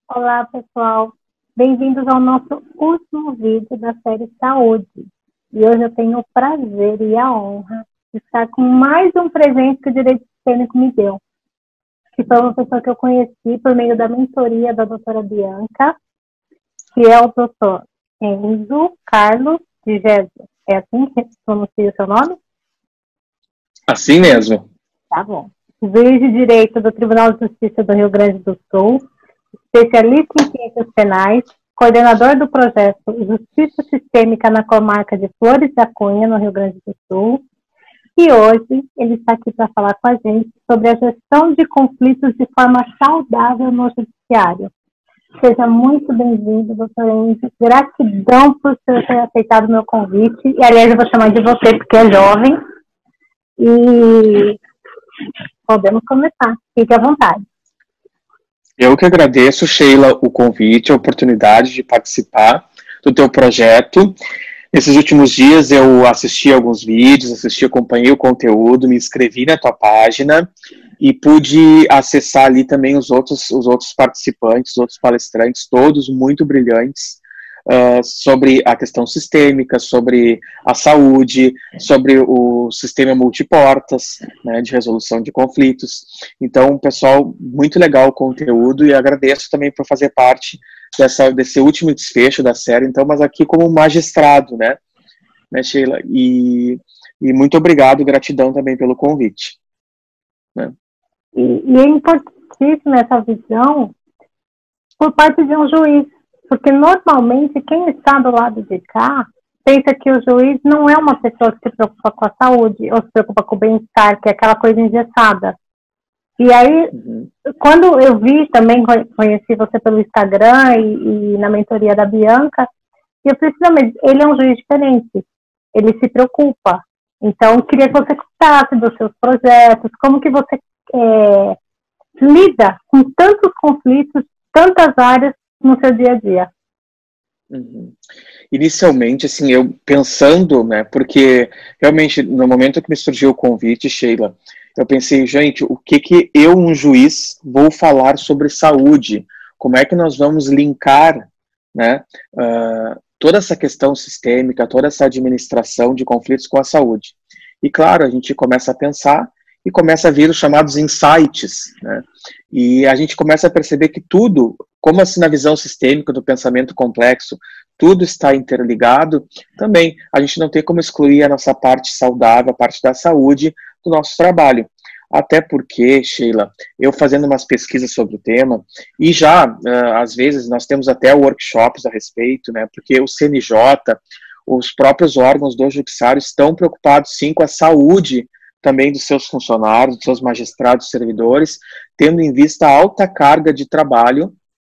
Olá, pessoal. Bem-vindos ao nosso último vídeo da série Saúde. E hoje eu tenho o prazer e a honra de estar com mais um presente que o Direito Sistêmico me deu, que foi uma pessoa que eu conheci por meio da mentoria da doutora Bianca, que é o doutor Enzo Carlos de Jesus. É assim que pronuncia o seu nome? Assim mesmo. Tá bom. Juiz de Direito do Tribunal de Justiça do Rio Grande do Sul, especialista em ciências penais, coordenador do projeto Justiça Sistêmica na comarca de Flores da Cunha, no Rio Grande do Sul. E hoje ele está aqui para falar com a gente sobre a gestão de conflitos de forma saudável no judiciário. Seja muito bem-vindo, doutor Enzo. Gratidão por ter aceitado o meu convite. E, aliás, eu vou chamar de você porque é jovem. E podemos começar. Fique à vontade. Eu que agradeço, Sheila, o convite, a oportunidade de participar do teu projeto. Nesses últimos dias eu assisti alguns vídeos, acompanhei o conteúdo, me inscrevi na tua página e pude acessar ali também os outros participantes, os outros palestrantes, todos muito brilhantes, sobre a questão sistêmica, sobre a saúde, sobre o sistema multiportas, né, de resolução de conflitos. Então, pessoal, muito legal o conteúdo e agradeço também por fazer parte desse último desfecho da série, então, mas aqui como magistrado, né Sheila? E muito obrigado, gratidão também pelo convite. Né? E é importantíssimo essa visão por parte de um juiz, porque normalmente quem está do lado de cá pensa que o juiz não é uma pessoa que se preocupa com a saúde ou se preocupa com o bem-estar, que é aquela coisa engessada. E aí, quando eu vi também, conheci você pelo Instagram e na mentoria da Bianca, e eu falei, não, mas ele é um juiz diferente, ele se preocupa. Então, eu queria que você contasse dos seus projetos, como que você lida com tantos conflitos, tantas áreas no seu dia a dia. Inicialmente, assim, eu pensando, né, porque realmente no momento que me surgiu o convite, Sheila, eu pensei, gente, o que eu, um juiz, vou falar sobre saúde? Como é que nós vamos linkar, né, toda essa questão sistêmica, toda essa administração de conflitos com a saúde? E claro, a gente começa a pensar e começa a vir os chamados insights, né? E a gente começa a perceber que tudo, como assim na visão sistêmica do pensamento complexo, tudo está interligado, também a gente não tem como excluir a nossa parte saudável, a parte da saúde do nosso trabalho. Até porque, Sheila, eu fazendo umas pesquisas sobre o tema, e já, às vezes, nós temos até workshops a respeito, né, porque o CNJ, os próprios órgãos do judiciário estão preocupados, sim, com a saúde também dos seus funcionários, dos seus magistrados, servidores, tendo em vista a alta carga de trabalho,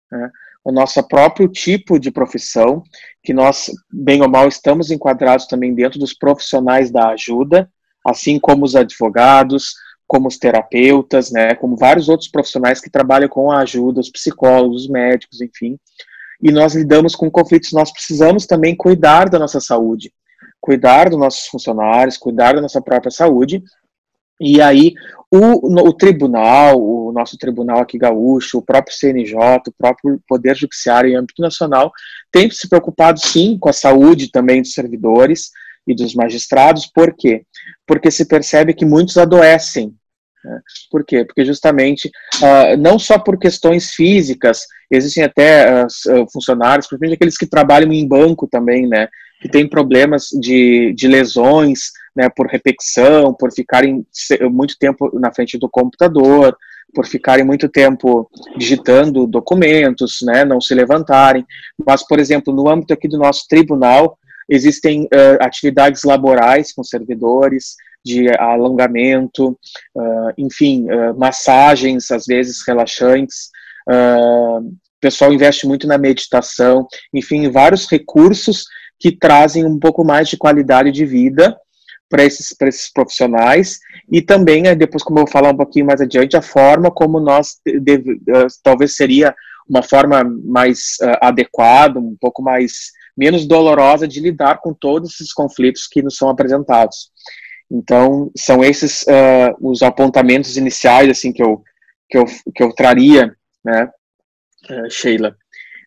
né, o nosso próprio tipo de profissão, que nós, bem ou mal, estamos enquadrados também dentro dos profissionais da ajuda, assim como os advogados, como os terapeutas, né, como vários outros profissionais que trabalham com a ajuda, os psicólogos, os médicos, enfim, e nós lidamos com conflitos, nós precisamos também cuidar da nossa saúde, cuidar dos nossos funcionários, cuidar da nossa própria saúde. E aí o tribunal, o nosso tribunal aqui gaúcho, o próprio CNJ, o próprio Poder Judiciário em âmbito nacional, tem se preocupado sim com a saúde também dos servidores e dos magistrados. Por quê? Porque se percebe que muitos adoecem. Né? Por quê? Porque justamente, não só por questões físicas, existem até funcionários, principalmente aqueles que trabalham em banco também, né, que têm problemas de lesões, né, por repetição, por ficarem muito tempo na frente do computador, por ficarem muito tempo digitando documentos, né, não se levantarem. Mas, por exemplo, no âmbito aqui do nosso tribunal, existem atividades laborais com servidores, de alongamento, enfim, massagens, às vezes relaxantes, o pessoal investe muito na meditação, enfim, vários recursos que trazem um pouco mais de qualidade de vida para esses profissionais, e também, depois, como eu vou falar um pouquinho mais adiante, a forma como nós, talvez seria uma forma mais adequada, um pouco menos dolorosa de lidar com todos esses conflitos que nos são apresentados. Então, são esses os apontamentos iniciais assim, que eu traria, né, Sheila.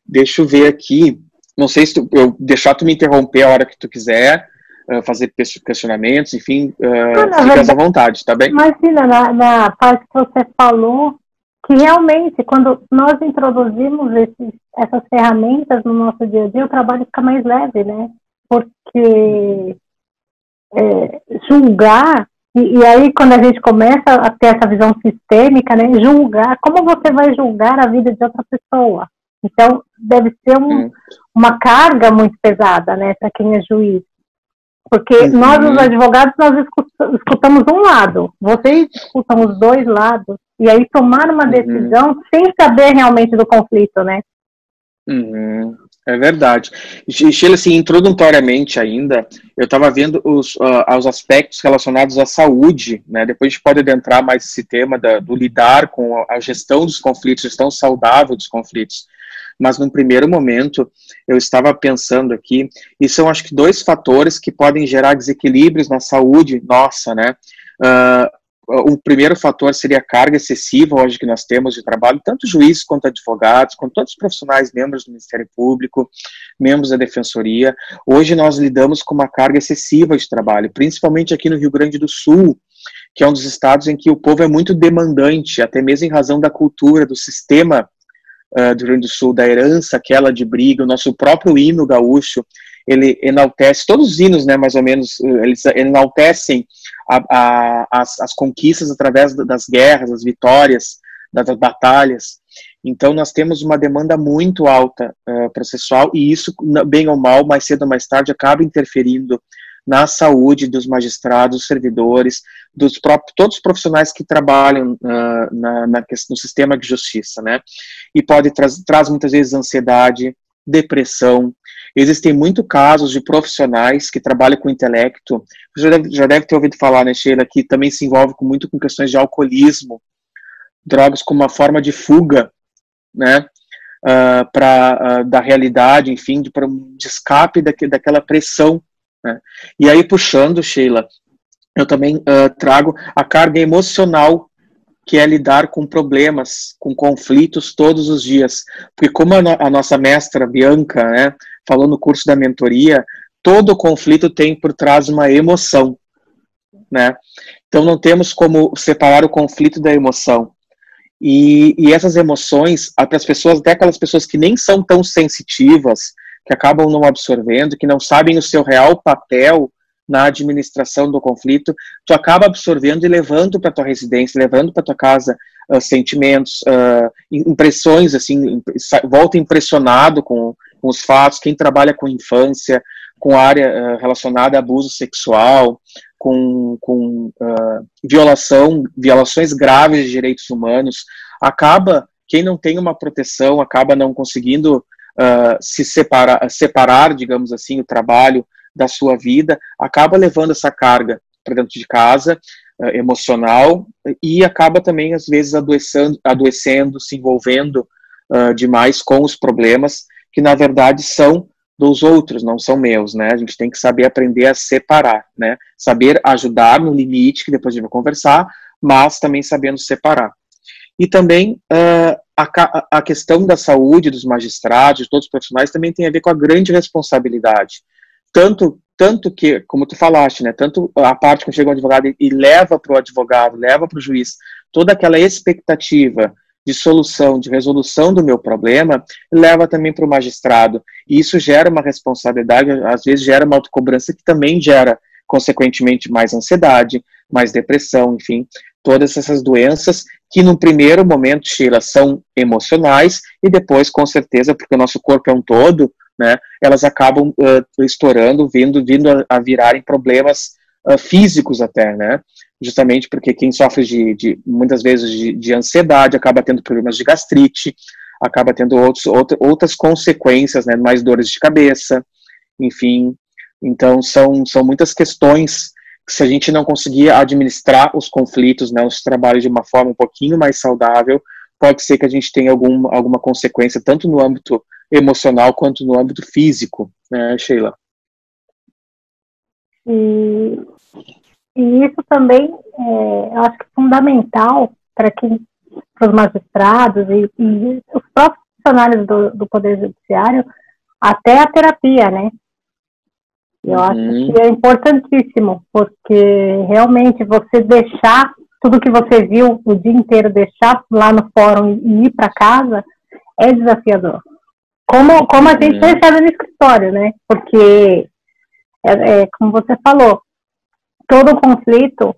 Deixa eu ver aqui. Não sei se eu deixar tu me interromper a hora que tu quiser, fazer questionamentos, enfim, fica à vontade, tá bem? Imagina, na parte que você falou, que realmente, quando nós introduzimos essas ferramentas no nosso dia a dia, o trabalho fica mais leve, né? Porque julgar, e aí quando a gente começa a ter essa visão sistêmica, né? Julgar, como você vai julgar a vida de outra pessoa? Então, deve ser uma carga muito pesada, né, para quem é juiz. Porque nós, os advogados, nós escutamos um lado, vocês escutam os dois lados, e aí tomar uma decisão sem saber realmente do conflito, né? É verdade. Sheila, assim, introdutoriamente ainda, eu estava vendo os aspectos relacionados à saúde, né? Depois a gente pode adentrar mais esse tema do lidar com a gestão dos conflitos, gestão saudável dos conflitos. Mas num primeiro momento, eu estava pensando aqui, e são acho que 2 fatores que podem gerar desequilíbrios na saúde nossa, né? O primeiro fator seria a carga excessiva hoje que nós temos de trabalho, tanto juízes quanto advogados, quanto todos os profissionais, membros do Ministério Público, membros da Defensoria. Hoje nós lidamos com uma carga excessiva de trabalho, principalmente aqui no Rio Grande do Sul, que é um dos estados em que o povo é muito demandante, até mesmo em razão da cultura, do sistema do Rio Grande do Sul, da herança aquela de briga. O nosso próprio hino gaúcho, ele enaltece, todos os hinos, né, mais ou menos, eles enaltecem as conquistas através das guerras, das vitórias, das batalhas. Então nós temos uma demanda muito alta processual, e isso, bem ou mal, mais cedo ou mais tarde, acaba interferindo na saúde dos magistrados, dos servidores, todos os profissionais que trabalham no sistema de justiça, né? E traz muitas vezes ansiedade, depressão. Existem muitos casos de profissionais que trabalham com intelecto. Você já deve ter ouvido falar, né, Sheila, que também se envolve muito com questões de alcoolismo, drogas como uma forma de fuga, né? Da realidade, enfim, para um escape daquela pressão, né? E aí, puxando, Sheila, eu também trago a carga emocional, que é lidar com problemas, com conflitos todos os dias. Porque como a nossa mestra Bianca, né, falou no curso da mentoria, todo conflito tem por trás uma emoção, né? Então não temos como separar o conflito da emoção. E essas emoções, para as pessoas, até aquelas pessoas que nem são tão sensitivas, que acabam não absorvendo, que não sabem o seu real papel na administração do conflito, tu acaba absorvendo e levando para tua residência, levando para tua casa sentimentos, impressões, assim, volta impressionado com os fatos. Quem trabalha com infância, com área relacionada a abuso sexual, com violações graves de direitos humanos, quem não tem uma proteção, acaba não conseguindo separar, digamos assim, o trabalho da sua vida, acaba levando essa carga para dentro de casa, emocional, e acaba também, às vezes, adoecendo, se envolvendo demais com os problemas, que, na verdade, são dos outros, não são meus, né? A gente tem que saber aprender a separar, né? Saber ajudar no limite, que depois a gente vai conversar, mas também sabendo separar. E também a questão da saúde dos magistrados, de todos os profissionais, também tem a ver com a grande responsabilidade. Tanto que, como tu falaste, né, tanto a parte que chega o advogado e leva para o advogado, leva para o juiz, toda aquela expectativa de solução, de resolução do meu problema, leva também para o magistrado. E isso gera uma responsabilidade, às vezes gera uma autocobrança, que também gera, consequentemente, mais ansiedade, mais depressão, enfim, todas essas doenças que, no primeiro momento, Sheila, são emocionais, e depois, com certeza, porque o nosso corpo é um todo, né, elas acabam estourando, vindo a virarem problemas físicos até, né, justamente porque quem sofre muitas vezes de ansiedade acaba tendo problemas de gastrite, acaba tendo outras consequências, né, mais dores de cabeça, enfim. Então são muitas questões que, se a gente não conseguir administrar os conflitos, né, os trabalhos de uma forma um pouquinho mais saudável, pode ser que a gente tenha alguma consequência, tanto no âmbito emocional quanto no âmbito físico, né, Sheila? E isso também eu acho que é fundamental para os magistrados e os próprios funcionários do Poder Judiciário até a terapia, né? Eu acho que é importantíssimo, porque realmente você deixar tudo que você viu o dia inteiro, deixar lá no fórum e ir para casa, é desafiador. Como a gente recebe no escritório, né? Porque, como você falou, todo conflito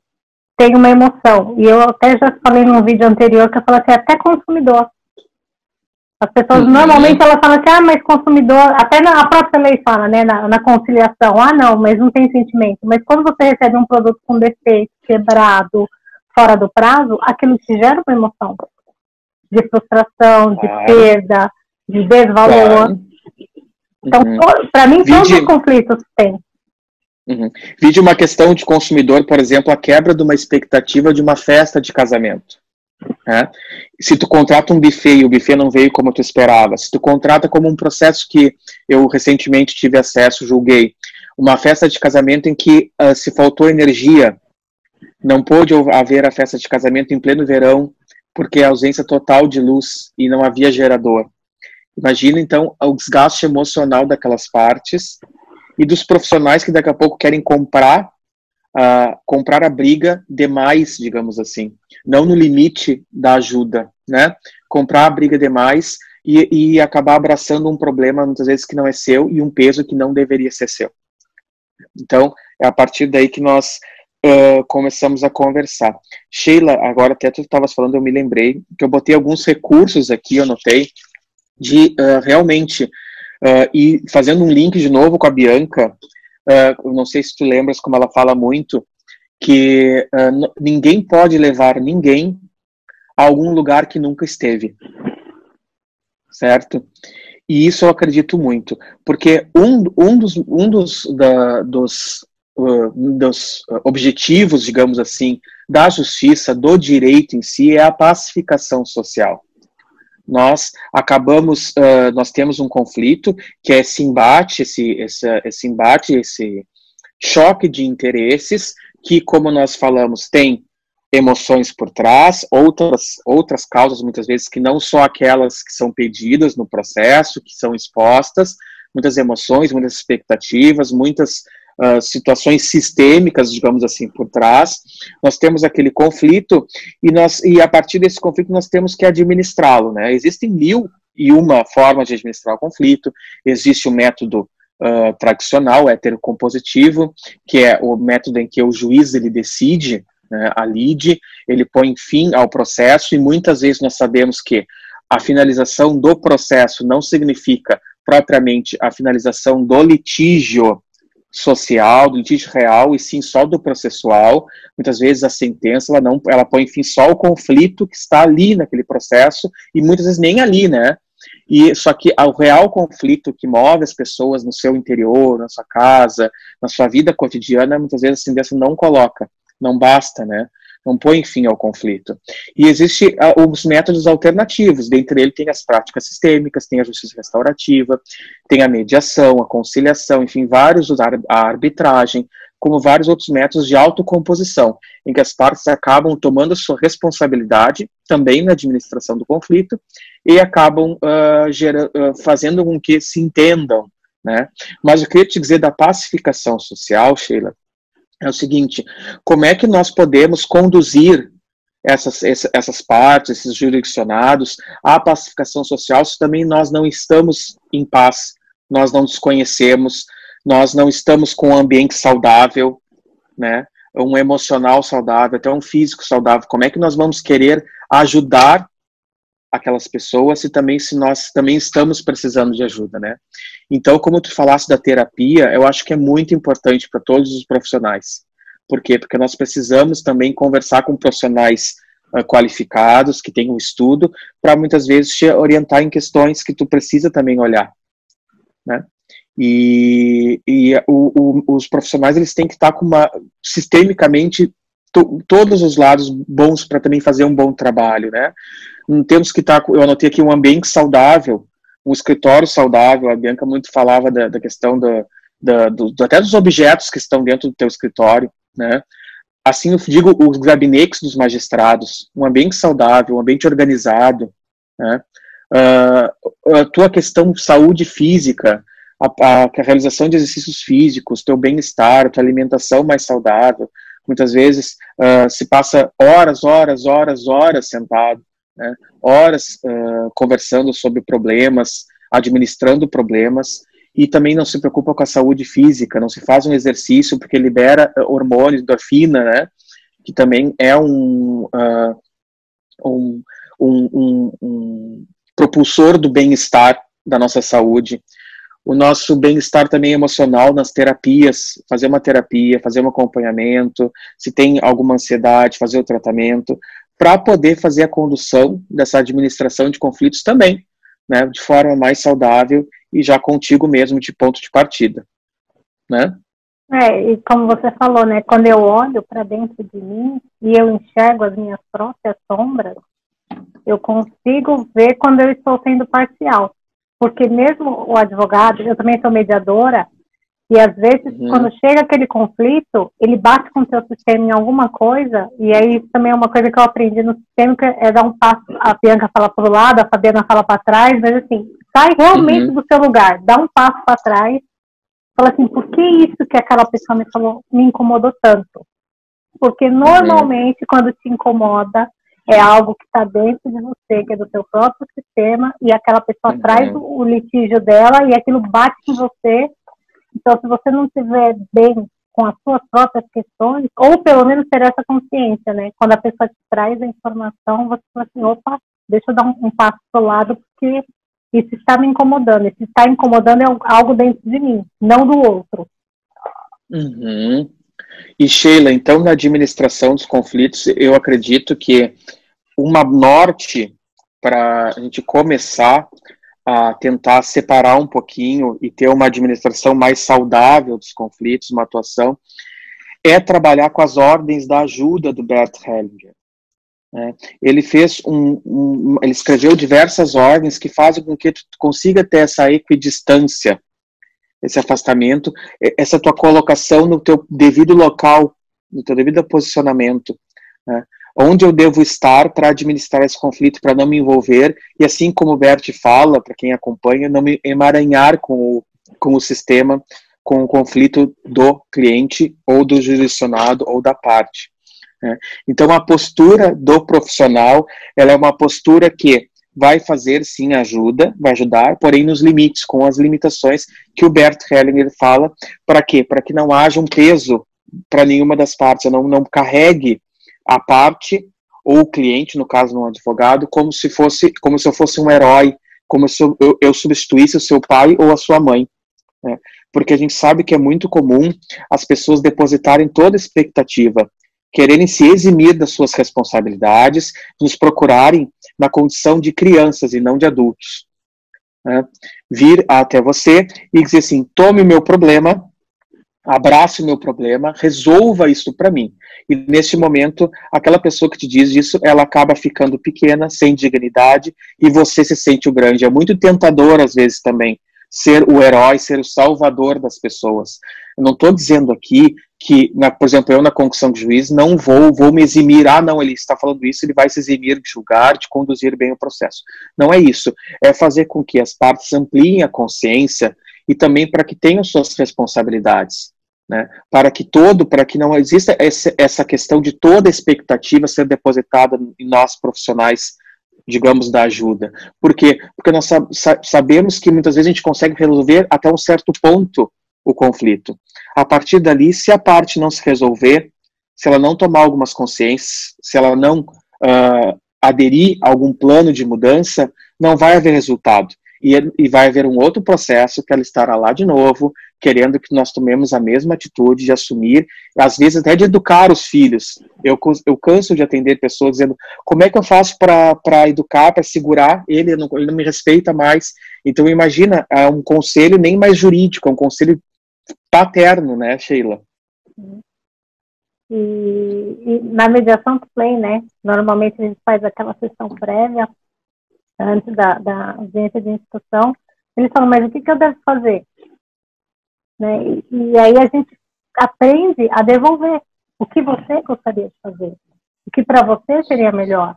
tem uma emoção. E eu até já falei num vídeo anterior que eu falei assim, até consumidor. As pessoas normalmente elas falam assim, mas consumidor, até a própria lei fala, né, na conciliação, não, mas não tem sentimento. Mas quando você recebe um produto com defeito, quebrado, fora do prazo, aquilo te gera uma emoção de frustração, de perda, de desvalor. Então, para mim, todos os conflitos têm. Vide uma questão de consumidor, por exemplo, a quebra de uma expectativa de uma festa de casamento. Né? Se tu contrata um buffet e o buffet não veio como tu esperava, se tu contrata como um processo que eu recentemente tive acesso, julguei, uma festa de casamento em que se faltou energia, não pôde haver a festa de casamento em pleno verão, porque a ausência total de luz e não havia gerador. Imagina, então, o desgaste emocional daquelas partes e dos profissionais que daqui a pouco querem comprar a briga demais, digamos assim, não no limite da ajuda, né? Comprar a briga demais e acabar abraçando um problema, muitas vezes, que não é seu e um peso que não deveria ser seu. Então, é a partir daí que nós começamos a conversar. Sheila, agora até tu estavas falando, eu me lembrei que eu botei alguns recursos aqui, eu anotei, de realmente, e fazendo um link de novo com a Bianca, não sei se tu lembras como ela fala muito, que ninguém pode levar ninguém a algum lugar que nunca esteve, certo? E isso eu acredito muito, porque um dos objetivos, digamos assim, da justiça, do direito em si, é a pacificação social. Nós temos um conflito, que é esse embate, esse choque de interesses, que, como nós falamos, tem emoções por trás, outras causas, muitas vezes, que não só aquelas que são pedidas no processo, que são expostas, muitas emoções, muitas expectativas, muitas situações sistêmicas, digamos assim, por trás. Nós temos aquele conflito e a partir desse conflito nós temos que administrá-lo, né? Existem 1001 formas de administrar o conflito. Existe o método tradicional, heterocompositivo, que é o método em que o juiz ele decide, né, a lide, ele põe fim ao processo, e muitas vezes nós sabemos que a finalização do processo não significa propriamente a finalização do litígio social, do litígio real, e sim só do processual. Muitas vezes a sentença ela põe fim só ao conflito que está ali naquele processo, e muitas vezes nem ali, né? E só que o real conflito que move as pessoas no seu interior, na sua casa, na sua vida cotidiana, muitas vezes a sentença não coloca, não basta, né? Não põe fim ao conflito. E existem os métodos alternativos, dentre eles tem as práticas sistêmicas, tem a justiça restaurativa, tem a mediação, a conciliação, enfim, a arbitragem, como vários outros métodos de autocomposição, em que as partes acabam tomando a sua responsabilidade, também na administração do conflito, e acabam fazendo com que se entendam, né? Mas eu queria te dizer da pacificação social, Sheila, é o seguinte: como é que nós podemos conduzir essas partes, esses jurisdicionados, à pacificação social, se também nós não estamos em paz, nós não nos conhecemos, nós não estamos com um ambiente saudável, né? Um emocional saudável, até um físico saudável? Como é que nós vamos querer ajudar aquelas pessoas se nós também estamos precisando de ajuda, né? Então, como tu falasse da terapia, eu acho que é muito importante para todos os profissionais. Por quê? Porque nós precisamos também conversar com profissionais qualificados, que tenham estudo, para muitas vezes te orientar em questões que tu precisa também olhar, né? Os profissionais, eles têm que estar sistemicamente, todos os lados bons para também fazer um bom trabalho, né? Não temos que estar, eu anotei aqui, um ambiente saudável, um escritório saudável. A Bianca muito falava da questão até dos objetos que estão dentro do teu escritório, né? Assim, eu digo, os gabinetes dos magistrados, um ambiente saudável, um ambiente organizado, né? a tua questão de saúde física, a realização de exercícios físicos, teu bem-estar, tua alimentação mais saudável. Muitas vezes se passa horas sentado, né? Horas conversando sobre problemas, administrando problemas, e também não se preocupa com a saúde física, não se faz um exercício porque libera hormônios, endorfina, né? Que também é um propulsor do bem-estar da nossa saúde. O nosso bem-estar também emocional nas terapias, fazer uma terapia, fazer um acompanhamento, se tem alguma ansiedade, fazer o tratamento, para poder fazer a condução dessa administração de conflitos também, né, de forma mais saudável e já contigo mesmo de ponto de partida, né? E como você falou, né, quando eu olho para dentro de mim e eu enxergo as minhas próprias sombras, eu consigo ver quando eu estou sendo parcial. Porque mesmo o advogado, eu também sou mediadora, e às vezes, quando chega aquele conflito, ele bate com o seu sistema em alguma coisa, e aí isso também é uma coisa que eu aprendi no sistema, que é dar um passo, a Bianca fala para o lado, a Fabiana fala para trás, mas assim, sai realmente do seu lugar, dá um passo para trás, fala assim, por que isso que aquela pessoa me falou me incomodou tanto? Porque normalmente, quando te incomoda, é algo que está dentro de você, que é do seu próprio sistema, e aquela pessoa traz o litígio dela e aquilo bate em você. Então, se você não estiver bem com as suas próprias questões, ou pelo menos ter essa consciência, né? Quando a pessoa te traz a informação, você fala assim, opa, deixa eu dar um passo para o lado, porque isso está me incomodando. Isso está incomodando é algo dentro de mim, não do outro. E Sheila, então, na administração dos conflitos, eu acredito que uma norte para a gente começar a tentar separar um pouquinho e ter uma administração mais saudável dos conflitos, uma atuação, é trabalhar com as ordens da ajuda do Bert Hellinger. Ele fez ele escreveu diversas ordens que fazem com que tu consiga ter essa equidistância, esse afastamento, essa tua colocação no teu devido local, no teu devido posicionamento, né? Onde eu devo estar para administrar esse conflito, para não me envolver, e assim como o Bert fala, para quem acompanha, não me emaranhar com o sistema, com o conflito do cliente, ou do jurisdicionado, ou da parte. Né? Então, a postura do profissional, ela é uma postura que vai fazer, sim, ajuda, vai ajudar, porém nos limites, com as limitações que o Bert Hellinger fala. Para quê? Para que não haja um peso para nenhuma das partes, eu não carregue a parte ou o cliente, no caso de um advogado, como se eu fosse um herói, como se eu substituísse o seu pai ou a sua mãe, né? Porque a gente sabe que é muito comum as pessoas depositarem toda a expectativa, quererem se eximir das suas responsabilidades, nos procurarem na condição de crianças e não de adultos, né? Vir até você e dizer assim, tome o meu problema, abrace o meu problema, resolva isso para mim. E nesse momento, aquela pessoa que te diz isso, ela acaba ficando pequena, sem dignidade, e você se sente o grande. É muito tentador, às vezes, também, ser o herói, ser o salvador das pessoas. Eu não estou dizendo aqui que, por exemplo, eu na concussão de juiz não vou me eximir, não, ele está falando isso, ele vai se eximir de julgar, de conduzir bem o processo. Não é isso. É fazer com que as partes ampliem a consciência e também para que tenham suas responsabilidades. Né, para que não exista essa questão de toda a expectativa ser depositada em nós profissionais, digamos, da ajuda. Por quê? Porque nós sabemos que muitas vezes a gente consegue resolver até um certo ponto o conflito. A partir dali, se a parte não se resolver, se ela não tomar algumas consciências, se ela não aderir a algum plano de mudança, não vai haver resultado. E vai haver um outro processo que ela estará lá de novo, querendo que nós tomemos a mesma atitude de assumir, às vezes até de educar os filhos. Eu canso de atender pessoas dizendo, como é que eu faço para educar, para segurar ele não me respeita mais. Então imagina, é um conselho nem mais jurídico, é um conselho paterno, né, Sheila? E na mediação play, né, normalmente a gente faz aquela sessão prévia, antes da audiência de instrução, eles falam, mas o que eu devo fazer? Né? E aí a gente aprende a devolver o que você gostaria de fazer, o que para você seria melhor.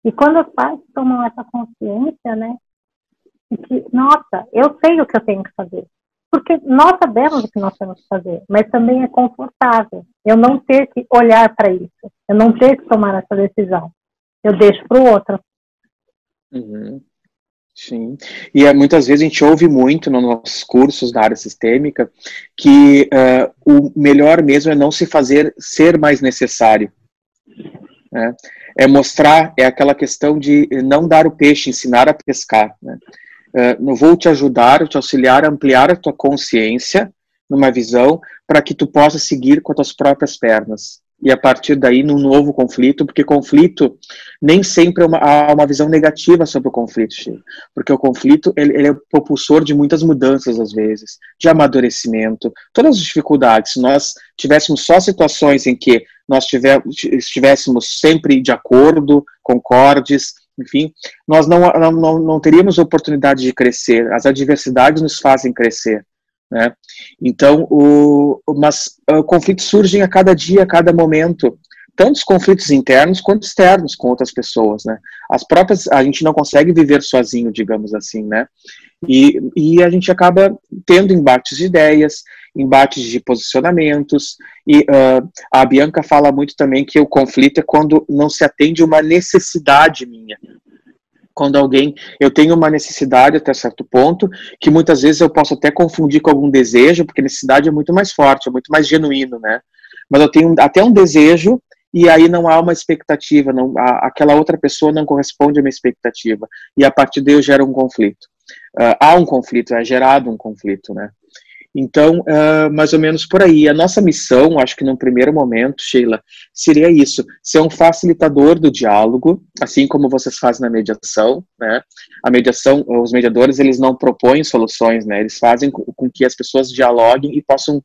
E quando os pais tomam essa consciência, né, de que, nossa, eu sei o que eu tenho que fazer. Porque nós sabemos o que nós temos que fazer, mas também é confortável eu não ter que olhar para isso, eu não ter que tomar essa decisão. Eu deixo para o outro. Uhum. Sim, e muitas vezes a gente ouve muito nos nossos cursos da área sistêmica que o melhor mesmo é não se fazer ser mais necessário, né? É mostrar, é aquela questão de não dar o peixe, ensinar a pescar, né? Não vou te ajudar, te auxiliar a ampliar a tua consciência numa visão para que tu possa seguir com as tuas próprias pernas. E a partir daí, num novo conflito, porque conflito nem sempre há uma visão negativa sobre o conflito, Chico, porque o conflito ele é o propulsor de muitas mudanças, às vezes, de amadurecimento, todas as dificuldades. Se nós tivéssemos só situações em que nós estivéssemos sempre de acordo, concordes, enfim, nós não teríamos oportunidade de crescer. As adversidades nos fazem crescer, né? Então, mas conflitos surgem a cada dia, a cada momento, tanto os conflitos internos quanto externos com outras pessoas, né? As próprias, a gente não consegue viver sozinho, digamos assim, né? E a gente acaba tendo embates de ideias, embates de posicionamentos, e a Bianca fala muito também que o conflito é quando não se atende uma necessidade minha. Quando eu tenho uma necessidade até certo ponto, que muitas vezes eu posso até confundir com algum desejo, porque necessidade é muito mais forte, é muito mais genuíno, né? Mas eu tenho até um desejo, e aí não há uma expectativa, aquela outra pessoa não corresponde à minha expectativa, e a partir daí eu gero um conflito. Há um conflito, é gerado um conflito, né? Então, mais ou menos por aí. A nossa missão, acho que num primeiro momento, Sheila, seria isso, ser um facilitador do diálogo, assim como vocês fazem na mediação, né? A mediação, os mediadores, eles não propõem soluções, né? Eles fazem com que as pessoas dialoguem e possam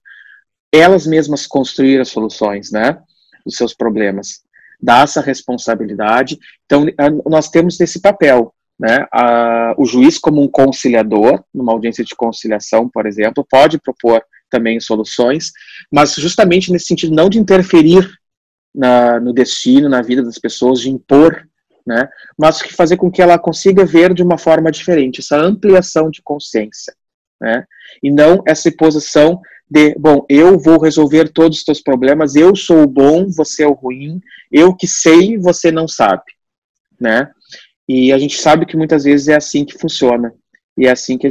elas mesmas construir as soluções, né? Dos seus problemas. Dá essa responsabilidade. Então, nós temos esse papel, né? O juiz, como um conciliador, numa audiência de conciliação, por exemplo, pode propor também soluções, mas justamente nesse sentido, não de interferir no destino, na vida das pessoas, de impor, né? Mas que fazer com que ela consiga ver de uma forma diferente, essa ampliação de consciência, né? E não essa posição de, bom, eu vou resolver todos os teus problemas, eu sou o bom, você é o ruim, eu que sei, você não sabe, né? E a gente sabe que muitas vezes é assim que funciona. E é assim que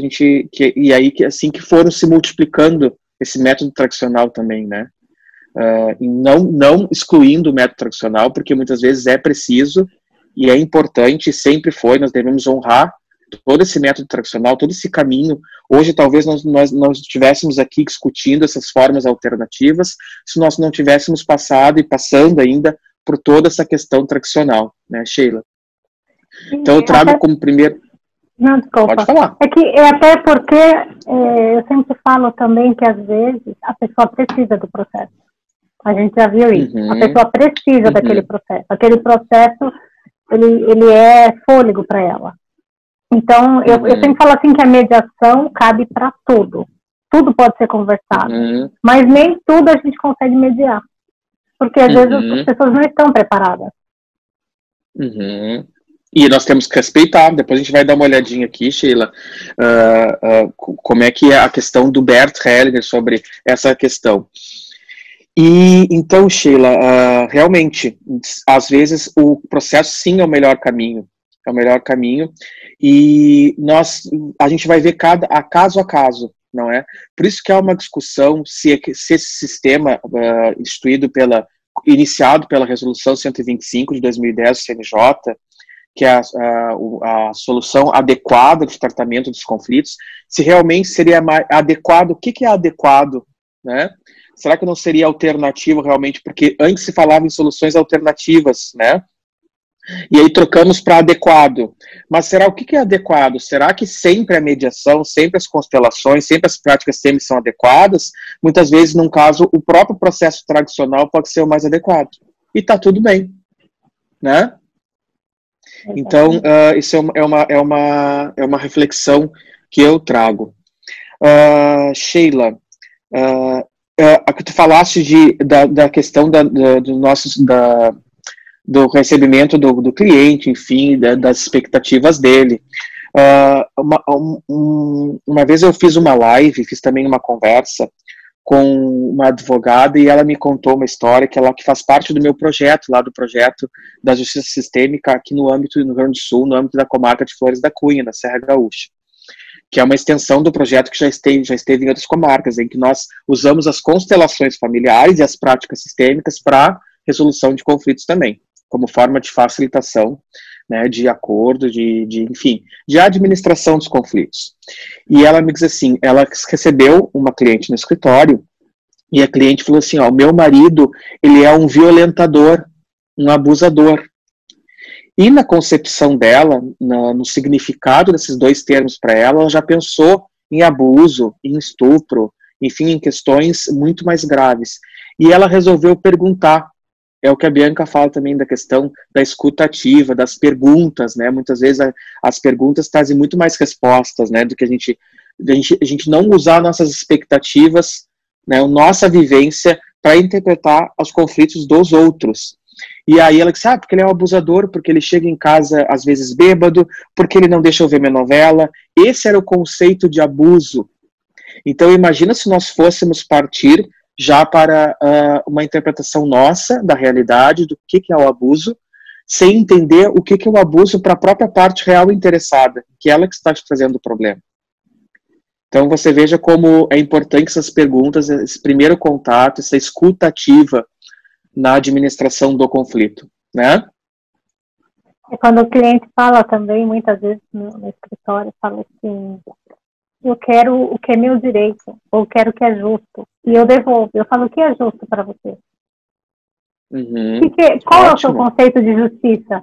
é assim que foram se multiplicando esse método tradicional também, né? E não excluindo o método tradicional, porque muitas vezes é preciso e é importante, sempre foi, nós devemos honrar todo esse método tradicional, todo esse caminho. Hoje talvez nós estivéssemos aqui discutindo essas formas alternativas, se nós não tivéssemos passado e passando ainda por toda essa questão tradicional, né, Sheila? Então eu trago como primeiro... Não, desculpa. Pode falar. Até porque eu sempre falo também que às vezes a pessoa precisa do processo. A gente já viu isso. A pessoa precisa daquele processo. Aquele processo, ele é fôlego para ela. Então, eu sempre falo assim que a mediação cabe para tudo. Tudo pode ser conversado. Mas nem tudo a gente consegue mediar. Porque às vezes as pessoas não estão preparadas. E nós temos que respeitar. Depois a gente vai dar uma olhadinha aqui, Sheila, como é que é a questão do Bert Hellinger sobre essa questão. E então, Sheila, realmente, às vezes o processo sim é o melhor caminho. É o melhor caminho. E a gente vai ver caso a caso, não é? Por isso que há uma discussão se esse sistema iniciado pela Resolução 125 de 2010 do CNJ, que é a solução adequada de tratamento dos conflitos, se realmente seria mais adequado. O que é adequado, né? Será que não seria alternativo realmente? Porque antes se falava em soluções alternativas, né? E aí trocamos para adequado. Mas será o que é adequado? Será que sempre a mediação, sempre as constelações, sempre as práticas sempre são adequadas? Muitas vezes, num caso, o próprio processo tradicional pode ser o mais adequado. E está tudo bem, né? Então, isso é uma reflexão que eu trago. Sheila, a que tu falaste da questão do recebimento do cliente, enfim, das expectativas dele. Uma vez eu fiz uma live, fiz também uma conversa com uma advogada e ela me contou uma história que faz parte do meu projeto, lá do projeto da Justiça Sistêmica aqui no âmbito do Rio Grande do Sul, no âmbito da comarca de Flores da Cunha, na Serra Gaúcha, que é uma extensão do projeto que já esteve em outras comarcas, em que nós usamos as constelações familiares e as práticas sistêmicas para resolução de conflitos também, como forma de facilitação, né, de acordo, enfim, de administração dos conflitos. E ela me diz assim, ela recebeu uma cliente no escritório, e a cliente falou assim, ó, o meu marido, ele é um violentador, um abusador. E na concepção dela, no significado desses dois termos para ela já pensou em abuso, em estupro, enfim, em questões muito mais graves. E ela resolveu perguntar. É o que a Bianca fala também da questão da escuta ativa, das perguntas, né? Muitas vezes as perguntas trazem muito mais respostas, né? Do que a gente não usar nossas expectativas, né? A nossa vivência para interpretar os conflitos dos outros. E aí ela disse, porque ele é um abusador, porque ele chega em casa às vezes bêbado, porque ele não deixa eu ver minha novela. Esse era o conceito de abuso. Então imagina se nós fôssemos partir já para uma interpretação nossa da realidade, do que é o abuso, sem entender o que é o abuso para a própria parte real interessada, que é ela que está te trazendo o problema. Então você veja como é importante essas perguntas, esse primeiro contato, essa escuta ativa na administração do conflito, né? E quando o cliente fala também, muitas vezes no escritório, fala assim, eu quero o que é meu direito, ou quero o que é justo. E eu devolvo. Eu falo, o que é justo para você? Uhum. Qual é o seu conceito de justiça?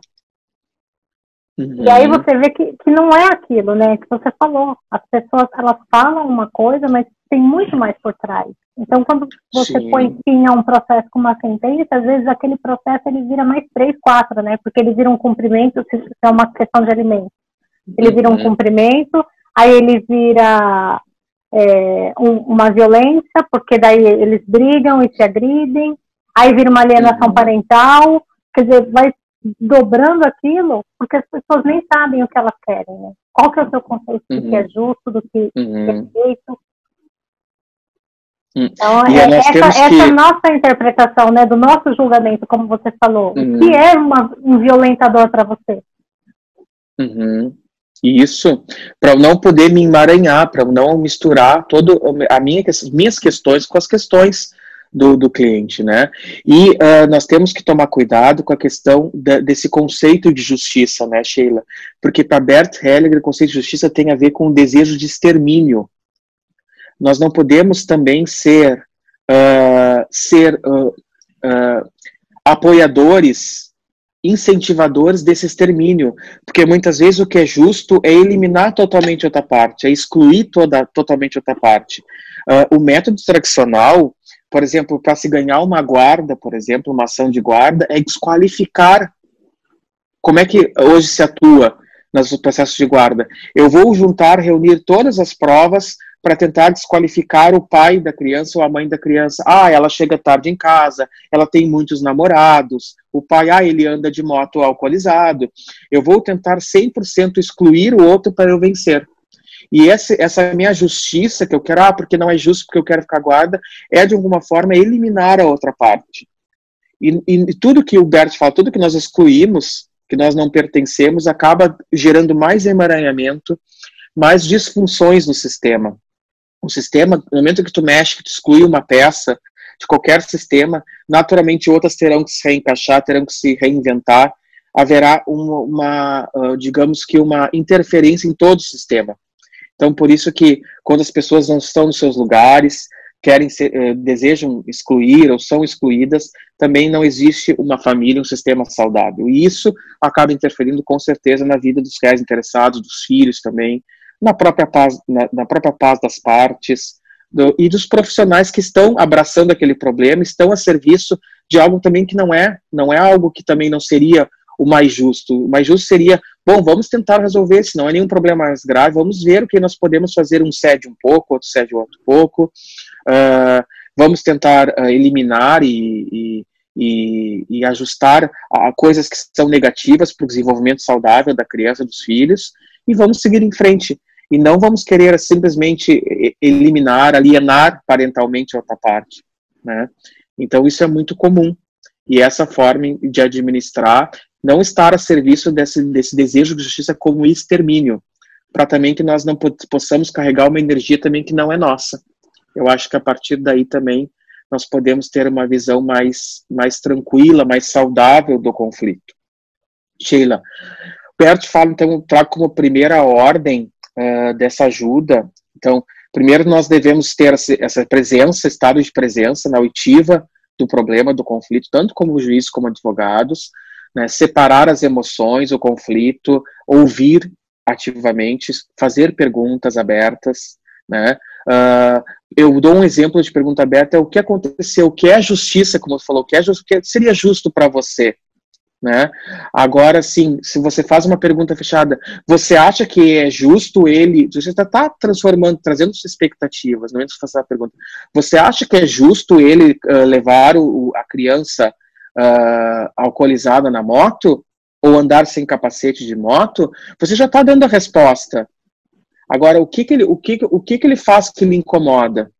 Uhum. E aí você vê que não é aquilo, né? Que você falou. As pessoas, elas falam uma coisa, mas tem muito mais por trás. Então, quando você põe fim a um processo com uma sentença, às vezes aquele processo ele vira mais 3, 4, né? Porque ele vira um cumprimento, se é uma questão de alimento. Ele vira um cumprimento, aí ele vira uma violência, porque daí eles brigam e se agridem, aí vira uma alienação parental, quer dizer, vai dobrando aquilo, porque as pessoas nem sabem o que elas querem, né? Qual que é o seu conceito do que é justo, do que é direito? Então, essa nossa interpretação, né, do nosso julgamento, como você falou, o que é um violentador para você? Isso, para eu não poder me emaranhar, para eu não misturar as minhas questões com as questões do cliente, né? E nós temos que tomar cuidado com a questão desse conceito de justiça, né, Sheila? Porque para Bert Hellinger, o conceito de justiça tem a ver com o desejo de extermínio. Nós não podemos também ser apoiadores, incentivadores desse extermínio, porque muitas vezes o que é justo é eliminar totalmente outra parte, é excluir totalmente outra parte. O método tradicional, por exemplo, para se ganhar uma guarda, por exemplo, uma ação de guarda, é desqualificar. Como é que hoje se atua nos processos de guarda? Eu vou reunir todas as provas para tentar desqualificar o pai da criança ou a mãe da criança. Ela chega tarde em casa, ela tem muitos namorados, o pai, ele anda de moto alcoolizado. Eu vou tentar 100% excluir o outro para eu vencer. E essa minha justiça que eu quero, porque não é justo, porque eu quero ficar guarda, é de alguma forma eliminar a outra parte. E tudo que o Bert fala, tudo que nós excluímos, que nós não pertencemos, acaba gerando mais emaranhamento, mais disfunções no sistema. O sistema, no momento que tu mexe, que tu exclui uma peça de qualquer sistema, naturalmente outras terão que se reencaixar, terão que se reinventar, haverá digamos que uma interferência em todo o sistema. Então, por isso que quando as pessoas não estão nos seus lugares, desejam excluir ou são excluídas, também não existe uma família, um sistema saudável. E isso acaba interferindo com certeza na vida dos reais interessados, dos filhos também, na própria paz das partes e dos profissionais que estão abraçando aquele problema, estão a serviço de algo também que não é algo que também não seria o mais justo. O mais justo seria, vamos tentar resolver, se não é nenhum problema mais grave, vamos ver o que nós podemos fazer, um cede um pouco, outro cede outro pouco, vamos tentar eliminar e e ajustar a coisas que são negativas para o desenvolvimento saudável da criança, dos filhos, e vamos seguir em frente. E não vamos querer simplesmente eliminar, alienar parentalmente a outra parte, né? Então isso é muito comum. E essa forma de administrar não estar a serviço desse desejo de justiça como extermínio, para também que nós não possamos carregar uma energia também que não é nossa. Eu acho que a partir daí também nós podemos ter uma visão mais tranquila, mais saudável do conflito. Sheila, Bert fala, então, eu trago como primeira ordem dessa ajuda. Então, primeiro nós devemos ter essa presença, estado de presença na oitiva do problema, do conflito, tanto como juízes como advogados, né, separar as emoções, o conflito, ouvir ativamente, fazer perguntas abertas, né? Eu dou um exemplo de pergunta aberta, o que aconteceu, o que é justiça, como você falou, o que seria justo para você, né? Agora, sim, se você faz uma pergunta fechada, você acha que é justo ele, você está trazendo suas expectativas, não é fazer a pergunta, você acha que é justo ele levar a criança alcoolizada na moto, ou andar sem capacete de moto? Você já está dando a resposta. Agora, o que ele faz que lhe incomoda?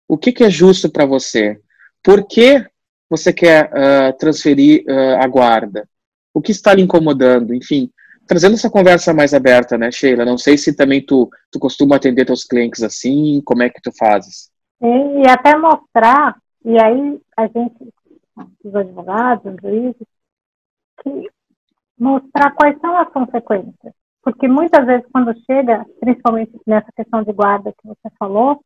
O que é justo para você? Por que você quer transferir a guarda? O que está lhe incomodando? Enfim, trazendo essa conversa mais aberta, né, Sheila? Não sei se também tu costuma atender teus clientes assim, como é que tu fazes? E até mostrar, e aí a gente, os advogados, os juízes, que mostrar quais são as consequências. Porque muitas vezes quando chega, principalmente nessa questão de guarda que você falou,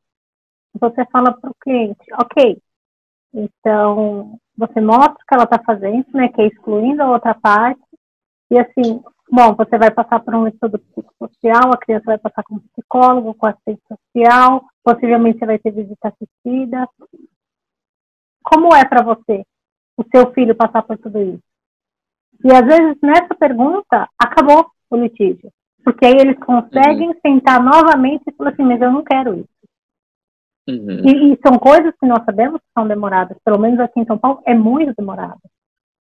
você fala para o cliente, ok, então você mostra o que ela está fazendo, né, que é excluindo a outra parte, e assim, bom, você vai passar por um estudo psicossocial, a criança vai passar com um psicólogo, com assistente social, possivelmente você vai ter visita assistida. Como é para você, o seu filho passar por tudo isso? E às vezes nessa pergunta acabou o litígio, porque aí eles conseguem sentar novamente e falar assim, mas eu não quero isso. E são coisas que nós sabemos que são demoradas, pelo menos aqui em São Paulo é muito demorado.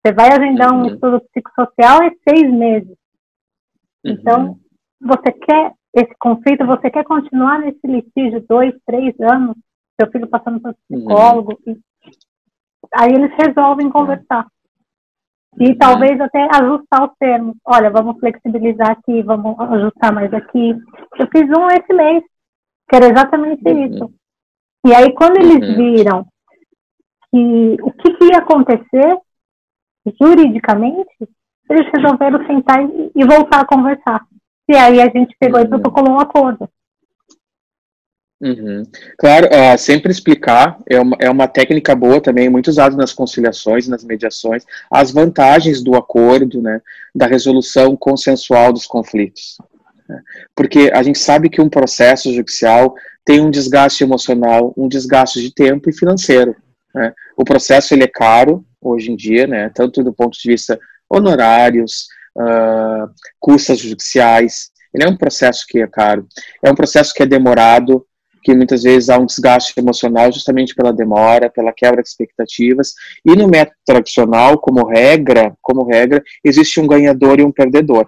Você vai agendar um estudo psicossocial em 6 meses. Então, você quer esse conflito, você quer continuar nesse litígio 2, 3 anos, seu filho passando por psicólogo, e aí eles resolvem conversar. E talvez até ajustar os termos. Olha, vamos flexibilizar aqui, vamos ajustar mais aqui. Eu fiz um esse mês, que era exatamente isso. E aí, quando eles viram que o que ia acontecer juridicamente, eles resolveram sentar e voltar a conversar. E aí a gente pegou e protocolou um acordo. Claro, sempre explicar é uma técnica boa também, muito usada nas conciliações, nas mediações, as vantagens do acordo, né, da resolução consensual dos conflitos. Né? Porque a gente sabe que um processo judicial tem um desgaste emocional, um desgaste de tempo e financeiro. Né? O processo ele é caro hoje em dia, né, tanto do ponto de vista honorários, custas judiciais. Ele é um processo que é caro, é um processo que é demorado, que muitas vezes há um desgaste emocional justamente pela demora, pela quebra de expectativas, e no método tradicional, como regra, existe um ganhador e um perdedor.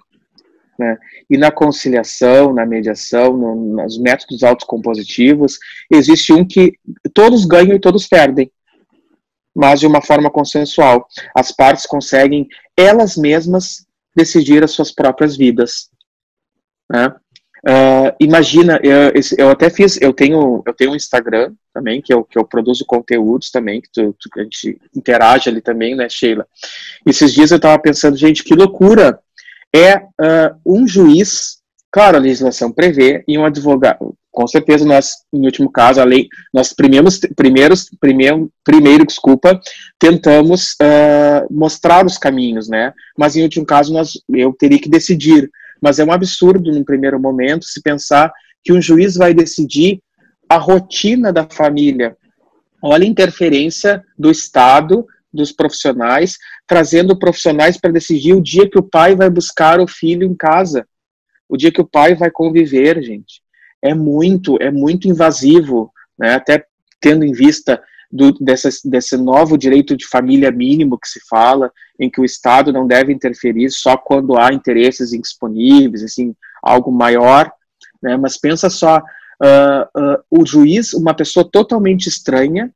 Né? E na conciliação, na mediação, nos métodos autocompositivos, existe um que todos ganham e todos perdem, mas de uma forma consensual. As partes conseguem, elas mesmas, decidir as suas próprias vidas. Né? Imagina, eu até fiz, eu tenho um Instagram também, que eu produzo conteúdos também, que a gente interage ali também, né, Sheila? Esses dias eu estava pensando, gente, que loucura um juiz, claro, a legislação prevê, e um advogado, com certeza nós, em último caso, a lei, nós primeiro, tentamos mostrar os caminhos, né? Mas em último caso eu teria que decidir. Mas é um absurdo, num primeiro momento, se pensar que um juiz vai decidir a rotina da família. Olha a interferência do Estado, dos profissionais, trazendo profissionais para decidir o dia que o pai vai buscar o filho em casa, o dia que o pai vai conviver, gente. É muito invasivo, né? Até tendo em vista desse novo direito de família mínimo que se fala, em que o Estado não deve interferir só quando há interesses indisponíveis, assim, algo maior, né? Mas pensa só, o juiz, uma pessoa totalmente estranha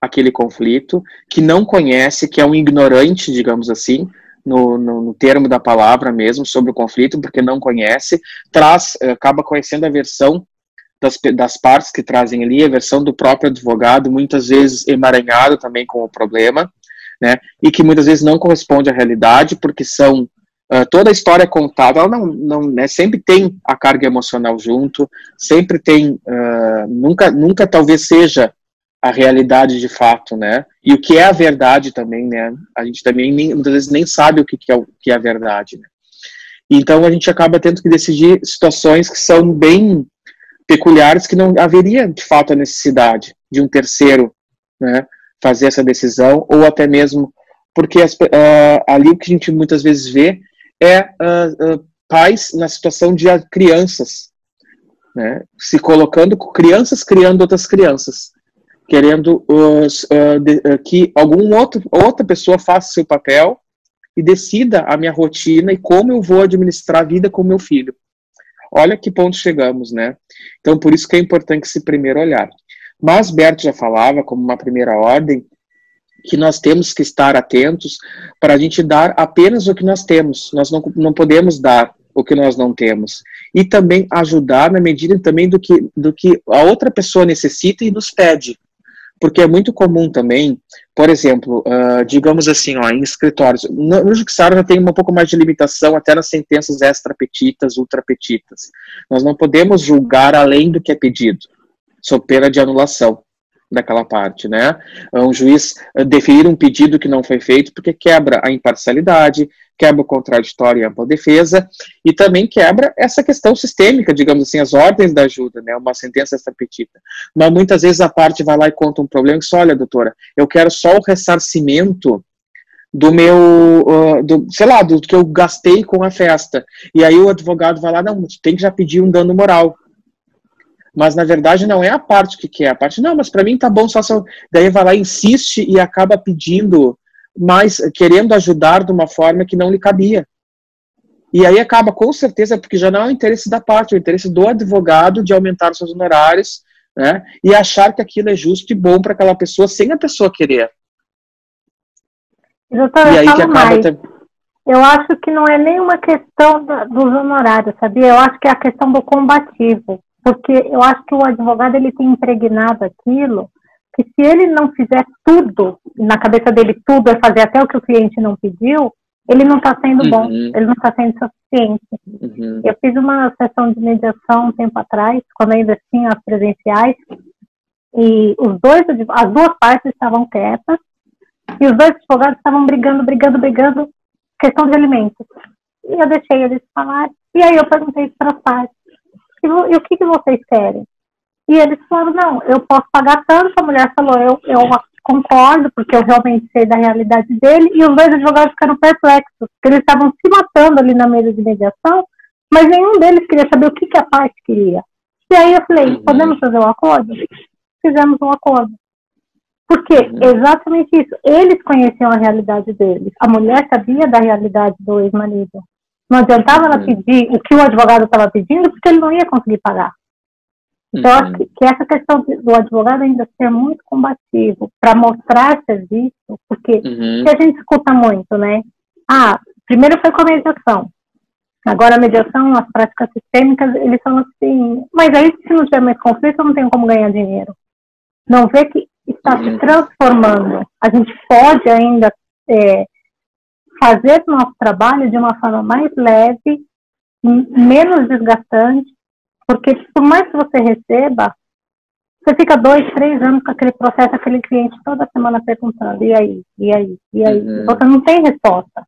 àquele conflito, que não conhece, que é um ignorante, digamos assim, no termo da palavra mesmo, sobre o conflito, porque não conhece, acaba conhecendo a versão das partes que trazem ali, a versão do próprio advogado, muitas vezes emaranhado também com o problema, né, e que muitas vezes não corresponde à realidade, porque toda a história contada, ela né, sempre tem a carga emocional junto, sempre tem, nunca talvez seja a realidade de fato, né, e o que é a verdade também, né, a gente também muitas vezes nem sabe o que é a verdade, né. Então a gente acaba tendo que decidir situações que são bem peculiares, que não haveria de fato a necessidade de um terceiro, né, fazer essa decisão, ou até mesmo porque ali o que a gente muitas vezes vê é pais na situação de crianças, né, se colocando, crianças criando outras crianças, querendo que outra pessoa faça seu papel e decida a minha rotina e como eu vou administrar a vida com meu filho. Olha que ponto chegamos, né? Então, por isso que é importante esse primeiro olhar. Mas Berto já falava, como uma primeira ordem, que nós temos que estar atentos para a gente dar apenas o que nós temos. Nós não podemos dar o que nós não temos. E também ajudar na medida também do que a outra pessoa necessita e nos pede. Porque é muito comum também, por exemplo, digamos assim, em escritórios, no judiciário já tem um pouco mais de limitação, até nas sentenças extra-petitas, ultra-petitas. Nós não podemos julgar além do que é pedido, sob pena de anulação daquela parte, né? Um juiz deferir um pedido que não foi feito porque quebra a imparcialidade, quebra o contraditório e a ampla defesa, e também quebra essa questão sistêmica, digamos assim, as ordens da ajuda, né, uma sentença extrapetita. Mas muitas vezes a parte vai lá e conta um problema, e diz, olha, doutora, eu quero só o ressarcimento do meu, sei lá, do que eu gastei com a festa. E aí o advogado vai lá, não, tem que já pedir um dano moral. Mas na verdade não é a parte que quer, a parte, não, mas para mim tá bom, daí vai lá, insiste e acaba pedindo, mas querendo ajudar de uma forma que não lhe cabia. E aí acaba, com certeza, porque já não é o interesse da parte, é o interesse do advogado de aumentar os seus honorários, né, e achar que aquilo é justo e bom para aquela pessoa, sem a pessoa querer. Doutora, e aí que acaba... Eu acho que não é nenhuma questão dos honorários, sabia? Eu acho que é a questão do combativo. Porque eu acho que o advogado, ele tem impregnado aquilo, que se ele não fizer tudo, na cabeça dele tudo é fazer até o que o cliente não pediu, ele não está sendo bom, ele não está sendo suficiente. Eu fiz uma sessão de mediação um tempo atrás, quando ainda tinha as presenciais, e as duas partes estavam quietas, e os dois advogados estavam brigando, questão de alimentos. E eu deixei eles falar, e aí eu perguntei para as partes, e o que vocês querem? E eles falaram, não, eu posso pagar tanto. A mulher falou, eu concordo, porque eu realmente sei da realidade dele. E os dois advogados ficaram perplexos, porque eles estavam se matando ali na mesa de mediação, mas nenhum deles queria saber o que a parte queria. E aí eu falei, podemos fazer um acordo? Fizemos um acordo. Porque exatamente isso, eles conheciam a realidade deles. A mulher sabia da realidade do ex-marido. Não adiantava ela pedir o que o advogado estava pedindo, porque ele não ia conseguir pagar. Então, eu acho que essa questão do advogado ainda ser muito combativo, para mostrar serviço, porque que a gente escuta muito, né? Primeiro foi com a mediação. Agora a mediação, as práticas sistêmicas, eles falam assim, mas aí se não tiver mais conflito, eu não tenho como ganhar dinheiro. Não vê que está se transformando. A gente pode ainda... fazer o nosso trabalho de uma forma mais leve, menos desgastante, porque por mais que você receba, você fica 2, 3 anos com aquele processo, aquele cliente toda semana perguntando, e aí? Você não tem resposta.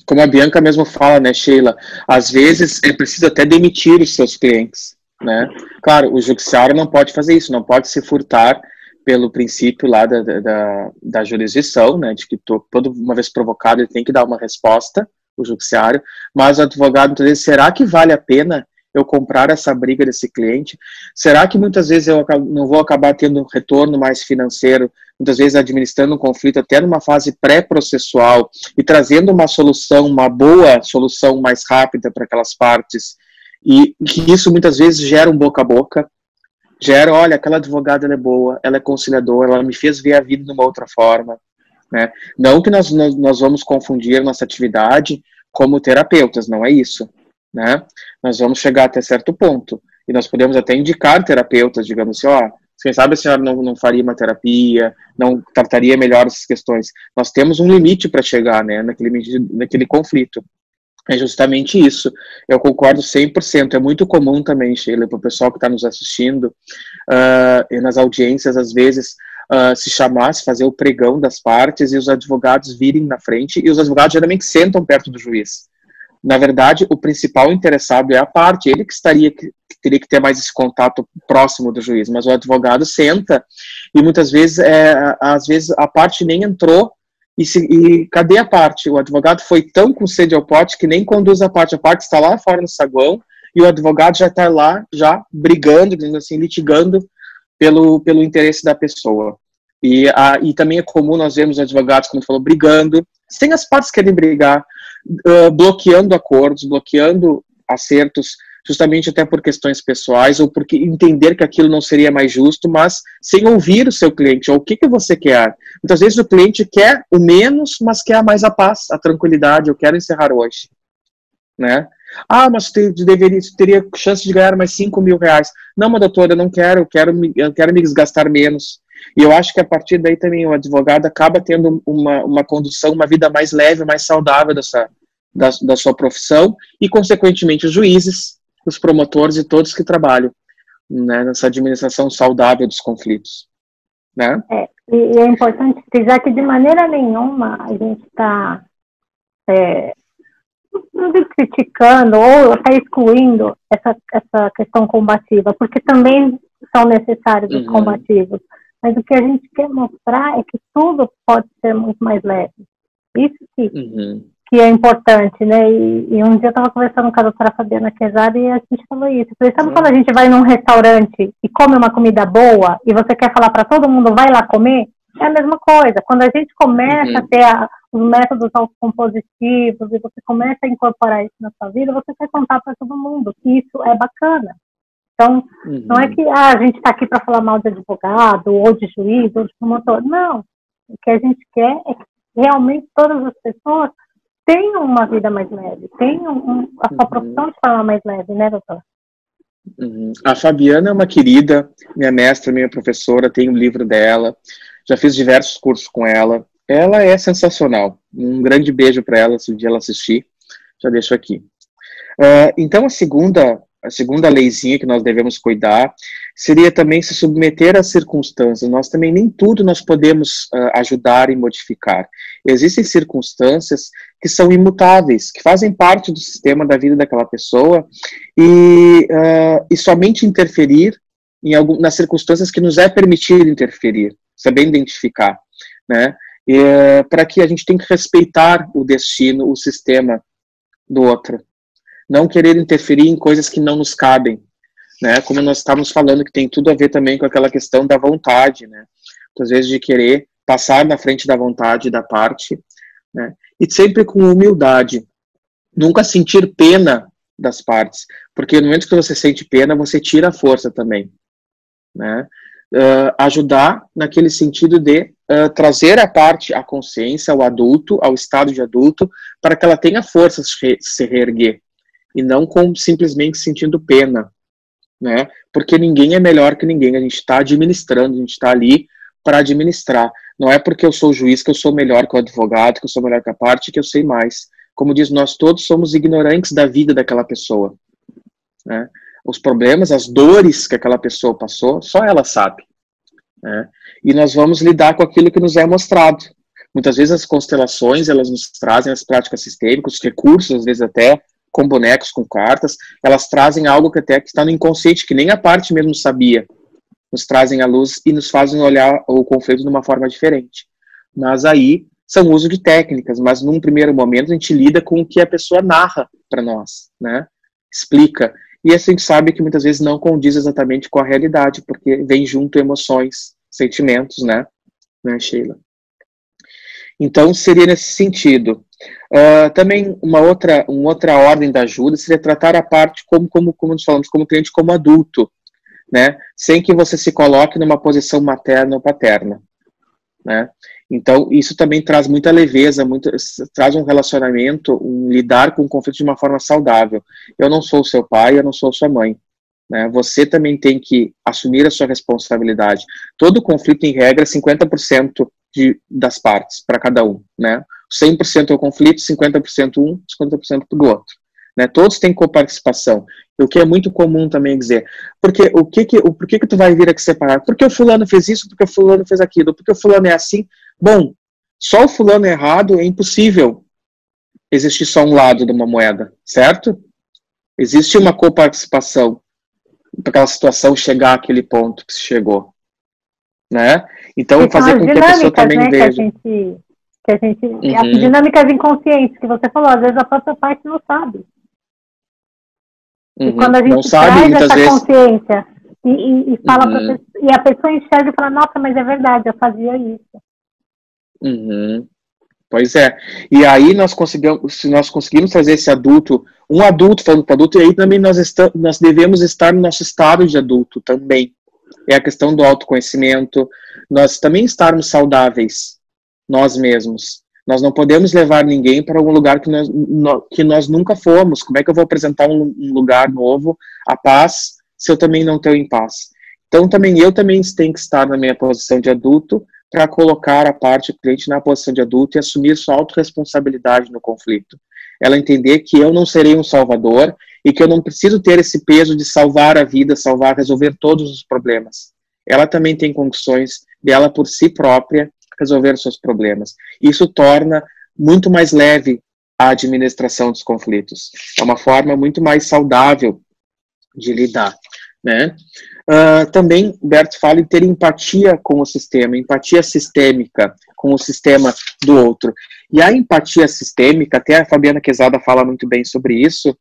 Como a Bianca mesmo fala, né, Sheila, às vezes é preciso até demitir os seus clientes, né? Claro, o judiciário não pode fazer isso, não pode se furtar pelo princípio lá da jurisdição, né, de que toda uma vez provocado ele tem que dar uma resposta, o judiciário, mas o advogado, muitas vezes, será que vale a pena eu comprar essa briga desse cliente? Será que muitas vezes eu não vou acabar tendo um retorno mais financeiro, muitas vezes administrando um conflito até numa fase pré-processual e trazendo uma solução, uma boa solução mais rápida para aquelas partes, e que isso muitas vezes gera um boca a boca, gera, olha, aquela advogada ela é boa, ela é conciliadora, ela me fez ver a vida de uma outra forma, né? Não que nós vamos confundir nossa atividade como terapeutas, não é isso, né? Nós vamos chegar até certo ponto, e nós podemos até indicar terapeutas, digamos assim, ó, quem sabe a senhora não faria uma terapia, não trataria melhor essas questões. Nós temos um limite para chegar, né, naquele conflito. É justamente isso. Eu concordo 100%. É muito comum também, Sheila, para o pessoal que está nos assistindo, e nas audiências, às vezes, se chamasse, fazer o pregão das partes e os advogados virem na frente, e os advogados geralmente sentam perto do juiz. Na verdade, o principal interessado é a parte, ele que teria que ter mais esse contato próximo do juiz, mas o advogado senta e muitas vezes, às vezes a parte nem entrou e cadê a parte? O advogado foi tão com sede ao pote que nem conduz a parte está lá fora no saguão e o advogado já está lá, já brigando, dizendo assim, litigando pelo interesse da pessoa. E também é comum nós vermos advogados, como falou, brigando, sem as partes querem brigar, bloqueando acordos, bloqueando acertos, justamente até por questões pessoais, ou porque entender que aquilo não seria mais justo, mas sem ouvir o seu cliente, ou o que você quer. Muitas vezes o cliente quer o menos, mas quer mais a paz, a tranquilidade, eu quero encerrar hoje, né? Ah, mas teria chance de ganhar mais 5 mil reais. Não, mas doutora, eu não quero, eu quero me desgastar menos. E eu acho que a partir daí também o advogado acaba tendo uma condução, uma vida mais leve, mais saudável da sua profissão e, consequentemente, os juízes, os promotores e todos que trabalham, né, nessa administração saudável dos conflitos. Né? E é importante frisar que, de maneira nenhuma, a gente está criticando ou até excluindo essa questão combativa, porque também são necessários os combativos. Mas o que a gente quer mostrar é que tudo pode ser muito mais leve. Isso que é importante, né? E um dia eu estava conversando com a doutora Fabiana Quezada e a gente falou isso. Eu falei, sabe quando a gente vai num restaurante e come uma comida boa e você quer falar para todo mundo, vai lá comer? É a mesma coisa. Quando a gente começa a ter os métodos autocompositivos e você começa a incorporar isso na sua vida, você quer contar para todo mundo que isso é bacana. Então, não é que a gente está aqui para falar mal de advogado, ou de juiz, ou de promotor. Não. O que a gente quer é que realmente todas as pessoas tenham uma vida mais leve, tenham a sua profissão de forma mais leve, né, doutor? A Fabiana é uma querida, minha mestra, minha professora, tem um livro dela, já fiz diversos cursos com ela. Ela é sensacional. Um grande beijo para ela, se um dia ela assistir, já deixo aqui. Então, a segunda leizinha que nós devemos cuidar seria também se submeter às circunstâncias. Nós também nem tudo nós podemos ajudar e modificar. Existem circunstâncias que são imutáveis, que fazem parte do sistema da vida daquela pessoa e somente interferir nas circunstâncias que nos é permitido interferir, saber identificar, né? Para que a gente tem que respeitar o destino, o sistema do outro. Não querer interferir em coisas que não nos cabem, né? Como nós estávamos falando, que tem tudo a ver também com aquela questão da vontade, né? Às vezes de querer passar na frente da vontade da parte, né? E sempre com humildade. Nunca sentir pena das partes, porque no momento que você sente pena, você tira a força também, né? Ajudar naquele sentido de trazer a parte, a consciência, ao adulto, ao estado de adulto, para que ela tenha força de se reerguer. E não simplesmente sentindo pena, né? Porque ninguém é melhor que ninguém, a gente está administrando, a gente está ali para administrar. Não é porque eu sou juiz que eu sou melhor que o advogado, que eu sou melhor que a parte, que eu sei mais. Como diz, nós todos somos ignorantes da vida daquela pessoa, né? Os problemas, as dores que aquela pessoa passou, só ela sabe, né? E nós vamos lidar com aquilo que nos é mostrado. Muitas vezes as constelações, elas nos trazem as práticas sistêmicas, os recursos, às vezes até com bonecos, com cartas, elas trazem algo que até está no inconsciente, que nem a parte mesmo sabia. Nos trazem à luz e nos fazem olhar o conflito de uma forma diferente. Mas aí são uso de técnicas, mas num primeiro momento a gente lida com o que a pessoa narra para nós, né? Explica. e assim a gente sabe que muitas vezes não condiz exatamente com a realidade, porque vem junto emoções, sentimentos, né, Sheila? Então, seria nesse sentido. Também uma outra ordem da ajuda seria tratar a parte como nós falamos, como cliente, como adulto, né? Sem que você se coloque numa posição materna ou paterna, né? Então, isso também traz muita leveza, traz um relacionamento, lidar com o conflito de uma forma saudável. Eu não sou seu pai, eu não sou sua mãe, né? Você também tem que assumir a sua responsabilidade. Todo conflito, em regra, é 50% das partes, para cada um, né? 100% é o conflito, 50% um, 50% do outro, né? Todos têm coparticipação. O que é muito comum também dizer, por que tu vai vir aqui separar? Porque o fulano fez isso, porque o fulano fez aquilo, porque o fulano é assim. Bom, só o fulano é errado, é impossível existir só um lado de uma moeda, certo? Existe uma coparticipação para aquela situação chegar àquele ponto que se chegou, né? Então, fazer com que a pessoa também veja. As dinâmicas inconscientes que você falou, às vezes a própria parte não sabe. E quando a gente traz essa consciência e fala pra pessoa, e a pessoa enxerga e fala, nossa, mas é verdade, eu fazia isso. Pois é. E aí se nós conseguimos trazer esse adulto, um adulto falando para adulto, e aí também nós devemos estar no nosso estado de adulto também. É a questão do autoconhecimento, nós também estarmos saudáveis, nós mesmos. Nós não podemos levar ninguém para um lugar que nós nunca fomos. Como é que eu vou apresentar um lugar novo, a paz, se eu também não estou em paz? Então, eu também tenho que estar na minha posição de adulto para colocar a parte do cliente na posição de adulto e assumir sua autorresponsabilidade no conflito. Ela entender que eu não serei um salvador e que eu não preciso ter esse peso de salvar a vida, resolver todos os problemas. Ela também tem condições dela, por si própria, resolver os seus problemas. Isso torna muito mais leve a administração dos conflitos. É uma forma muito mais saudável de lidar, né? Também, Bert fala em ter empatia com o sistema, empatia sistêmica com o sistema do outro. E a empatia sistêmica, até a Fabiana Quezada fala muito bem sobre isso,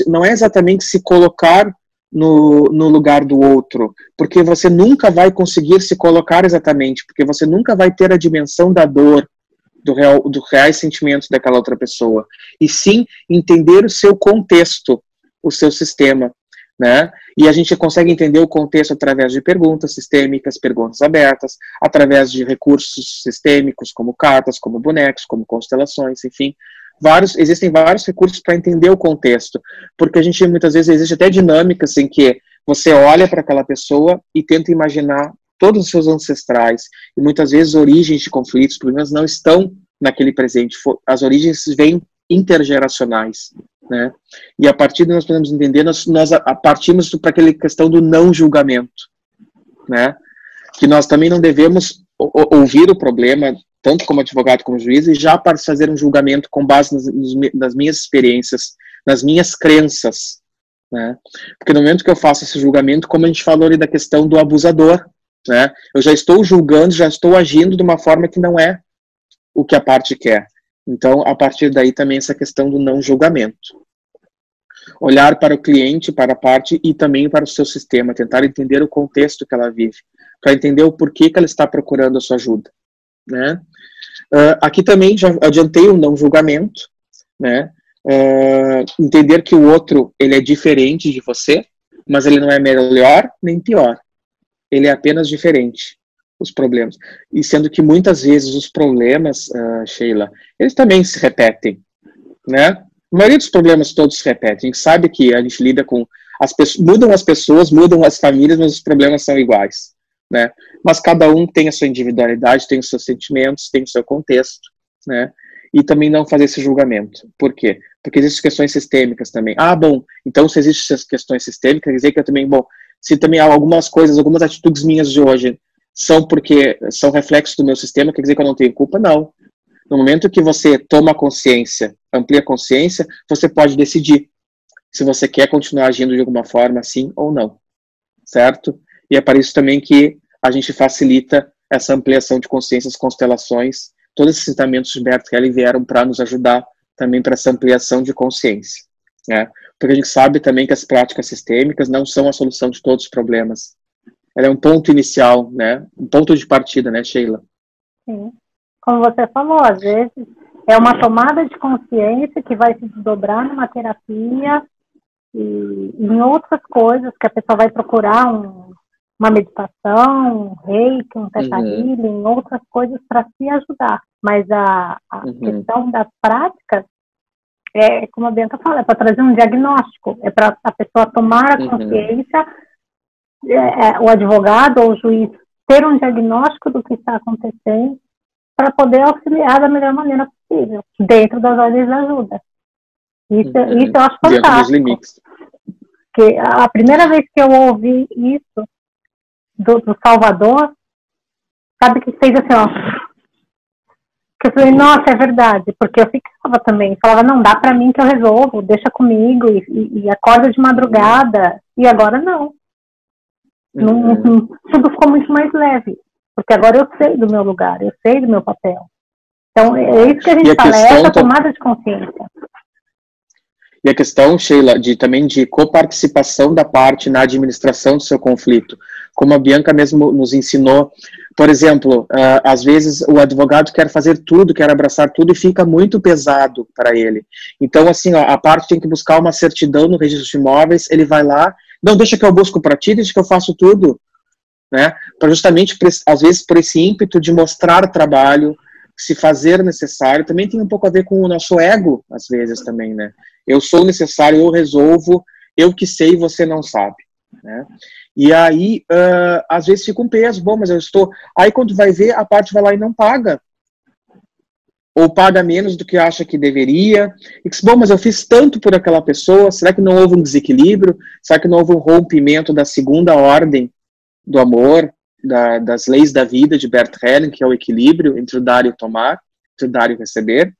não é exatamente se colocar no lugar do outro, porque você nunca vai conseguir se colocar exatamente, porque você nunca vai ter a dimensão da dor, dos reais sentimentos daquela outra pessoa, e sim entender o seu contexto, o seu sistema, né? E a gente consegue entender o contexto através de perguntas sistêmicas, perguntas abertas, através de recursos sistêmicos, como cartas, como bonecos, como constelações, enfim. Existem vários recursos para entender o contexto, porque a gente muitas vezes existe até dinâmicas em que você olha para aquela pessoa e tenta imaginar todos os seus ancestrais, e muitas vezes origens de conflitos, problemas não estão naquele presente, as origens vêm intergeracionais, né? E a partir de nós podemos entender, nós partimos para aquela questão do não julgamento, né? Que nós também não devemos ouvir o problema, tanto como advogado como juiz, e já para fazer um julgamento com base nas minhas experiências, nas minhas crenças, né? Porque no momento que eu faço esse julgamento, como a gente falou ali da questão do abusador, né? Eu já estou julgando, já estou agindo de uma forma que não é o que a parte quer. Então, a partir daí também essa questão do não julgamento. Olhar para o cliente, para a parte e também para o seu sistema, tentar entender o contexto que ela vive, para entender o porquê que ela está procurando a sua ajuda, né? Aqui também já adiantei o não julgamento, né? Entender que o outro, ele é diferente de você, mas ele não é melhor nem pior. Ele é apenas diferente, os problemas. E sendo que muitas vezes os problemas, Sheila, eles também se repetem, né? A maioria dos problemas todos se repetem. A gente sabe que a gente lida com... mudam as pessoas, mudam as famílias, mas os problemas são iguais, né? Mas cada um tem a sua individualidade, tem os seus sentimentos, tem o seu contexto, né? E também não fazer esse julgamento. Por quê? Porque existem questões sistêmicas também. Bom, então se existem essas questões sistêmicas, quer dizer que eu também, se também há algumas coisas, algumas atitudes minhas de hoje são porque são reflexos do meu sistema, quer dizer que eu não tenho culpa? Não. No momento que você toma consciência, amplia a consciência, você pode decidir se você quer continuar agindo de alguma forma assim ou não, certo? E é para isso também que a gente facilita essa ampliação de consciências, constelações, todos esses ensinamentos de Bert Helling vieram para nos ajudar também para essa ampliação de consciência, né? porque a gente sabe também que as práticas sistêmicas não são a solução de todos os problemas. Ela é um ponto inicial, né? Um ponto de partida, né, Sheila? Sim. Como você falou, às vezes é uma tomada de consciência que vai se desdobrar numa terapia e em outras coisas que a pessoa vai procurar uma meditação, um reiki, um theta healing, outras coisas para se ajudar. Mas a questão das práticas é, como a Bianca fala, é para trazer um diagnóstico, é para a pessoa tomar a consciência, o advogado ou o juiz ter um diagnóstico do que está acontecendo para poder auxiliar da melhor maneira possível, dentro das ordens de ajuda. Isso eu acho fantástico. Dentro dos limites. Porque a primeira vez que eu ouvi isso do Salvador, sabe que fez assim, ó. Que eu falei, nossa, é verdade, porque eu ficava também, falava, não, dá pra mim que eu resolvo, deixa comigo, e acorda de madrugada, e agora não. Tudo ficou muito mais leve, porque agora eu sei do meu lugar, eu sei do meu papel. Então, é isso que a gente fala, é essa tomada de consciência. E a questão, Sheila, também de coparticipação da parte na administração do seu conflito. Como a Bianca mesmo nos ensinou, por exemplo, às vezes o advogado quer fazer tudo, quer abraçar tudo e fica muito pesado para ele. Então, assim, a parte tem que buscar uma certidão no registro de imóveis, ele vai lá, não, deixa que eu busco para ti, deixa que eu faço tudo, né? Para justamente, às vezes, por esse ímpeto de mostrar trabalho, se fazer necessário, também tem um pouco a ver com o nosso ego, às vezes, também, né? Eu sou necessário, eu resolvo, eu que sei, você não sabe, né? E aí, às vezes fica um peso, bom, mas eu estou... Aí quando vai ver, a parte vai lá e não paga. Ou paga menos do que acha que deveria. E diz, bom, mas eu fiz tanto por aquela pessoa, será que não houve um desequilíbrio? Será que não houve um rompimento da segunda ordem do amor, das leis da vida de Bert Helling, que é o equilíbrio entre o dar e o tomar, entre o dar e o receber?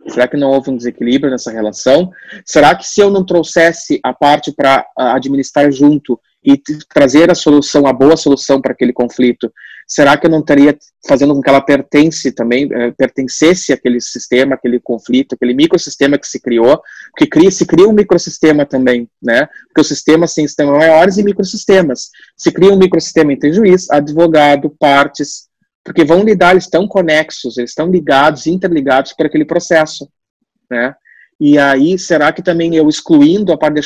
Será que não houve um desequilíbrio nessa relação? Será que se eu não trouxesse a parte para administrar junto e trazer a solução, a boa solução para aquele conflito, será que eu não estaria fazendo com que ela pertencesse àquele sistema, àquele conflito, aquele microsistema que se criou? Porque se cria um microsistema também, né? Porque os sistemas têm sistemas maiores e microsistemas. Se cria um microsistema entre juiz, advogado, partes, porque vão lidar, eles estão conexos, eles estão ligados, interligados por aquele processo, né? E aí, será que também eu excluindo a parte,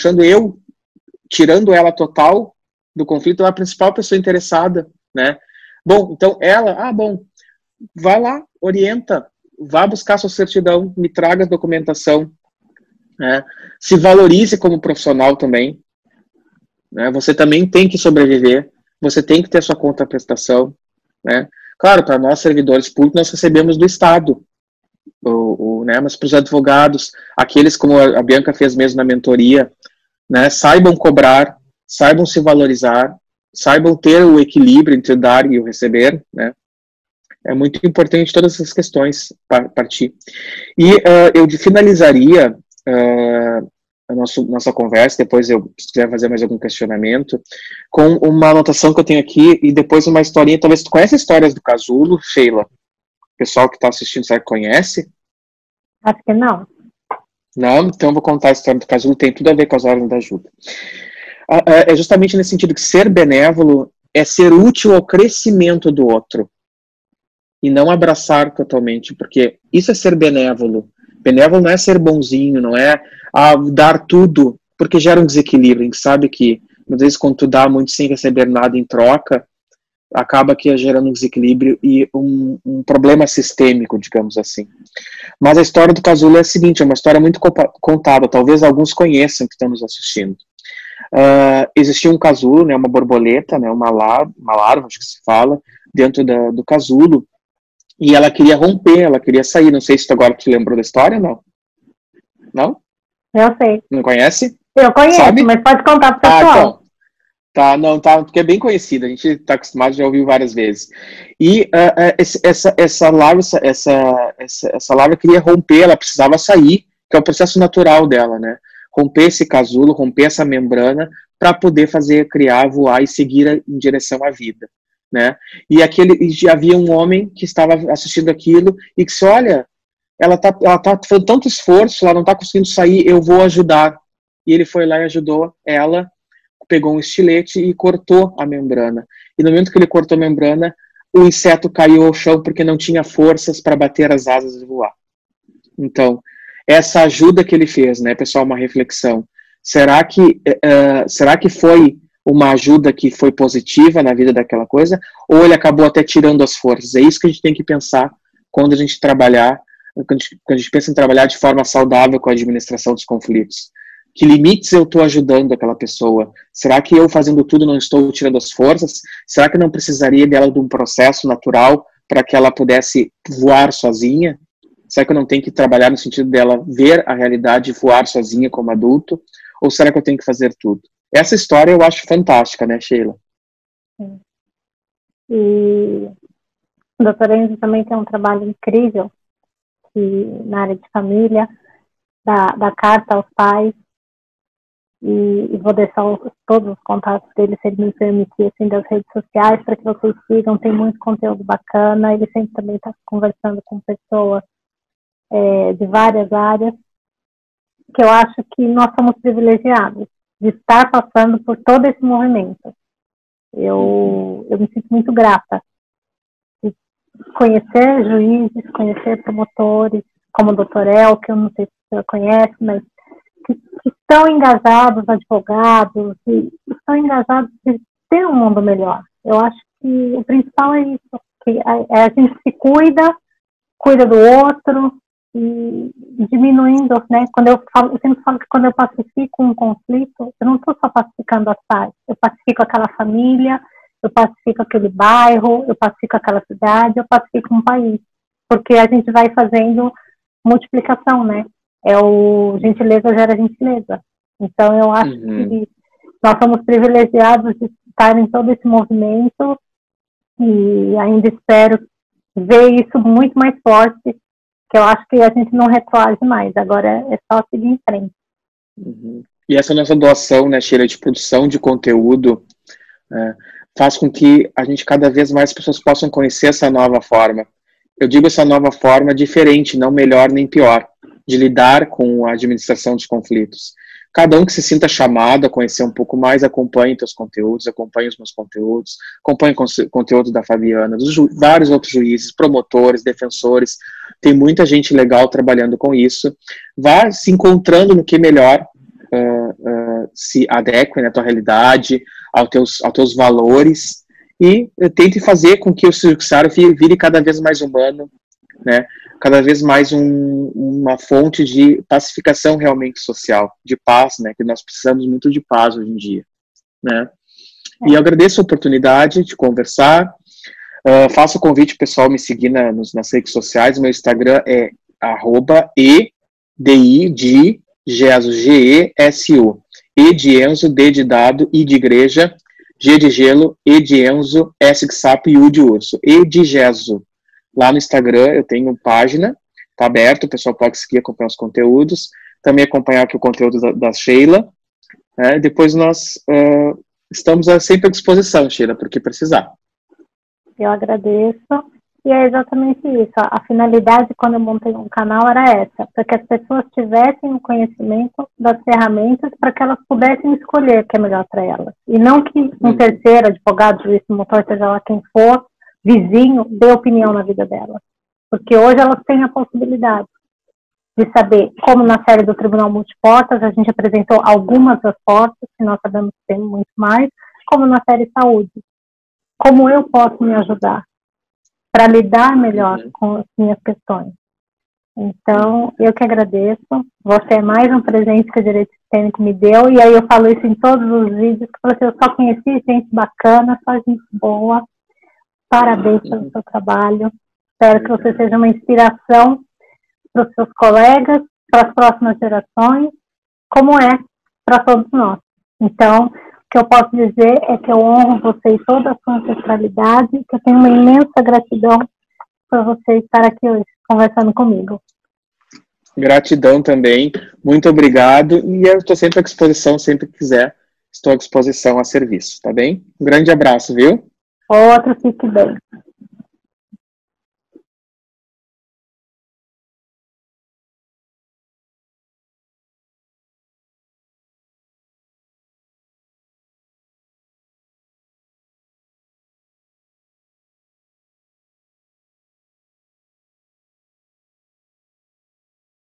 tirando ela total do conflito, ela é a principal pessoa interessada, né? Bom, então ela, vai lá, orienta, vá buscar sua certidão, me traga a documentação, né? Se valorize como profissional também, né? Você também tem que sobreviver, você tem que ter sua contraprestação, né? Claro, para nós, servidores públicos, nós recebemos do Estado, né? Mas para os advogados, aqueles como a Bianca fez mesmo na mentoria, né? Saibam cobrar, saibam se valorizar, saibam ter o equilíbrio entre o dar e o receber, né? É muito importante todas essas questões partir. E eu finalizaria a nossa conversa, depois se quiser fazer mais algum questionamento, com uma anotação que eu tenho aqui, e depois uma historinha. Talvez tu conhece histórias do casulo, Sheila? O pessoal que está assistindo, será que conhece? Acho que não. Não? Então eu vou contar a história do casulo, tem tudo a ver com as ordens da ajuda. É justamente nesse sentido que ser benévolo é ser útil ao crescimento do outro, e não abraçar totalmente, porque isso é ser benévolo. Benévolo não é ser bonzinho, não é dar tudo, porque gera um desequilíbrio. A gente sabe que, às vezes, quando tu dá muito sem receber nada em troca, acaba que gerando um desequilíbrio e um problema sistêmico, digamos assim. Mas a história do casulo é a seguinte, é uma história muito contada, talvez alguns conheçam que estão nos assistindo. Existia um casulo, né, uma borboleta, né, uma larva, acho que se fala, dentro do casulo, e ela queria romper, ela queria sair. Não sei se tu agora te lembrou da história, não? Não? Eu sei. Não conhece? Eu conheço, sabe? Mas pode contar pro pessoal. Então. Porque é bem conhecida, a gente está acostumado, já ouviu várias vezes. E essa larva queria romper, ela precisava sair, que é o processo natural dela, né? Romper esse casulo, romper essa membrana, para poder criar, voar e seguir em direção à vida, né? E havia um homem que estava assistindo aquilo e que disse, olha, ela tá fazendo tanto esforço, ela não está conseguindo sair, eu vou ajudar. e ele foi lá e ajudou ela, pegou um estilete e cortou a membrana. E no momento que ele cortou a membrana, o inseto caiu ao chão porque não tinha forças para bater as asas e voar. Então, essa ajuda que ele fez, né, pessoal, uma reflexão. Será que foi uma ajuda que foi positiva na vida daquela coisa, ou ele acabou até tirando as forças? É isso que a gente tem que pensar quando a gente trabalhar, quando a gente pensa em trabalhar de forma saudável com a administração dos conflitos. Que limites eu estou ajudando aquela pessoa? Será que eu fazendo tudo não estou tirando as forças? Será que não precisaria dela de um processo natural para que ela pudesse voar sozinha? Será que eu não tenho que trabalhar no sentido dela ver a realidade e voar sozinha como adulto? Ou será que eu tenho que fazer tudo? Essa história eu acho fantástica, né, Sheila? Sim. E o Dr. Enzo também tem um trabalho incrível na área de família, da carta aos pais, e vou deixar todos os contatos dele, se ele me permitir, assim, das redes sociais, para que vocês sigam, tem muito conteúdo bacana, ele sempre também está conversando com pessoas de várias áreas, que eu acho que nós somos privilegiados de estar passando por todo esse movimento. Eu me sinto muito grata de conhecer juízes, conhecer promotores, como o Dr. El, que eu não sei se você conhece, mas que estão engajados, advogados, e estão engajados de ter um mundo melhor. Eu acho que o principal é isso, que a gente se cuida do outro, e diminuindo, né? Eu sempre falo que quando eu pacifico um conflito, eu não estou só pacificando as partes, eu pacifico aquela família, eu pacifico aquele bairro, eu pacifico aquela cidade, eu pacifico um país, porque a gente vai fazendo multiplicação, né? Gentileza gera gentileza. Então eu acho que nós somos privilegiados de estar em todo esse movimento e ainda espero ver isso muito mais forte, que eu acho que a gente não retroage mais, agora é só seguir em frente. E essa nossa doação, né, Sheila, de produção de conteúdo, faz com que a gente cada vez mais pessoas possam conhecer essa nova forma. Eu digo essa nova forma diferente, não melhor nem pior, de lidar com a administração dos conflitos. Cada um que se sinta chamado a conhecer um pouco mais, acompanhe teus conteúdos, acompanhe os meus conteúdos, acompanhe o conteúdo da Fabiana, dos vários outros juízes, promotores, defensores. Tem muita gente legal trabalhando com isso. Vá se encontrando no que melhor se adeque na tua realidade, aos teus valores, e tente fazer com que o judiciário vire cada vez mais humano, né? Cada vez mais uma fonte de pacificação realmente social, de paz, né? Que nós precisamos muito de paz hoje em dia, né? E eu agradeço a oportunidade de conversar. Faço o convite pessoal me seguir nas redes sociais. Meu Instagram é @EDI GESU. E de Enzo, D de dado, I de igreja, G de gelo, E de Enzo, S de sapo e U de urso. E de Geso. Lá no Instagram eu tenho página, tá aberto, o pessoal pode seguir, acompanhar os conteúdos, também acompanhar aqui o conteúdo da Sheila. Depois nós estamos sempre à disposição, Sheila, por que precisar. Eu agradeço, e é exatamente isso. A finalidade quando eu montei um canal era essa, para que as pessoas tivessem o conhecimento das ferramentas para que elas pudessem escolher o que é melhor para elas. E não que um terceiro, advogado, juiz, promotor, seja lá quem for, vizinho, dê opinião na vida delas. Porque hoje elas têm a possibilidade de saber, como na série do Tribunal Multiportas, a gente apresentou algumas das portas, que nós sabemos que tem muito mais, como na série Saúde. Como eu posso me ajudar para lidar melhor com as minhas questões. Então, eu que agradeço. Você é mais um presente que o Direito Sistêmico me deu, e aí eu falo isso em todos os vídeos, que eu só conheci gente bacana, só gente boa. Parabéns pelo seu trabalho. Espero que você seja uma inspiração para os seus colegas, para as próximas gerações, como é para todos nós. Então, o que eu posso dizer é que eu honro você e toda a sua ancestralidade, que eu tenho uma imensa gratidão por você estar aqui hoje, conversando comigo. Gratidão também, muito obrigado, e eu estou sempre à disposição, sempre que quiser, estou à disposição a serviço, tá bem? Um grande abraço, viu? Outro, fique bem.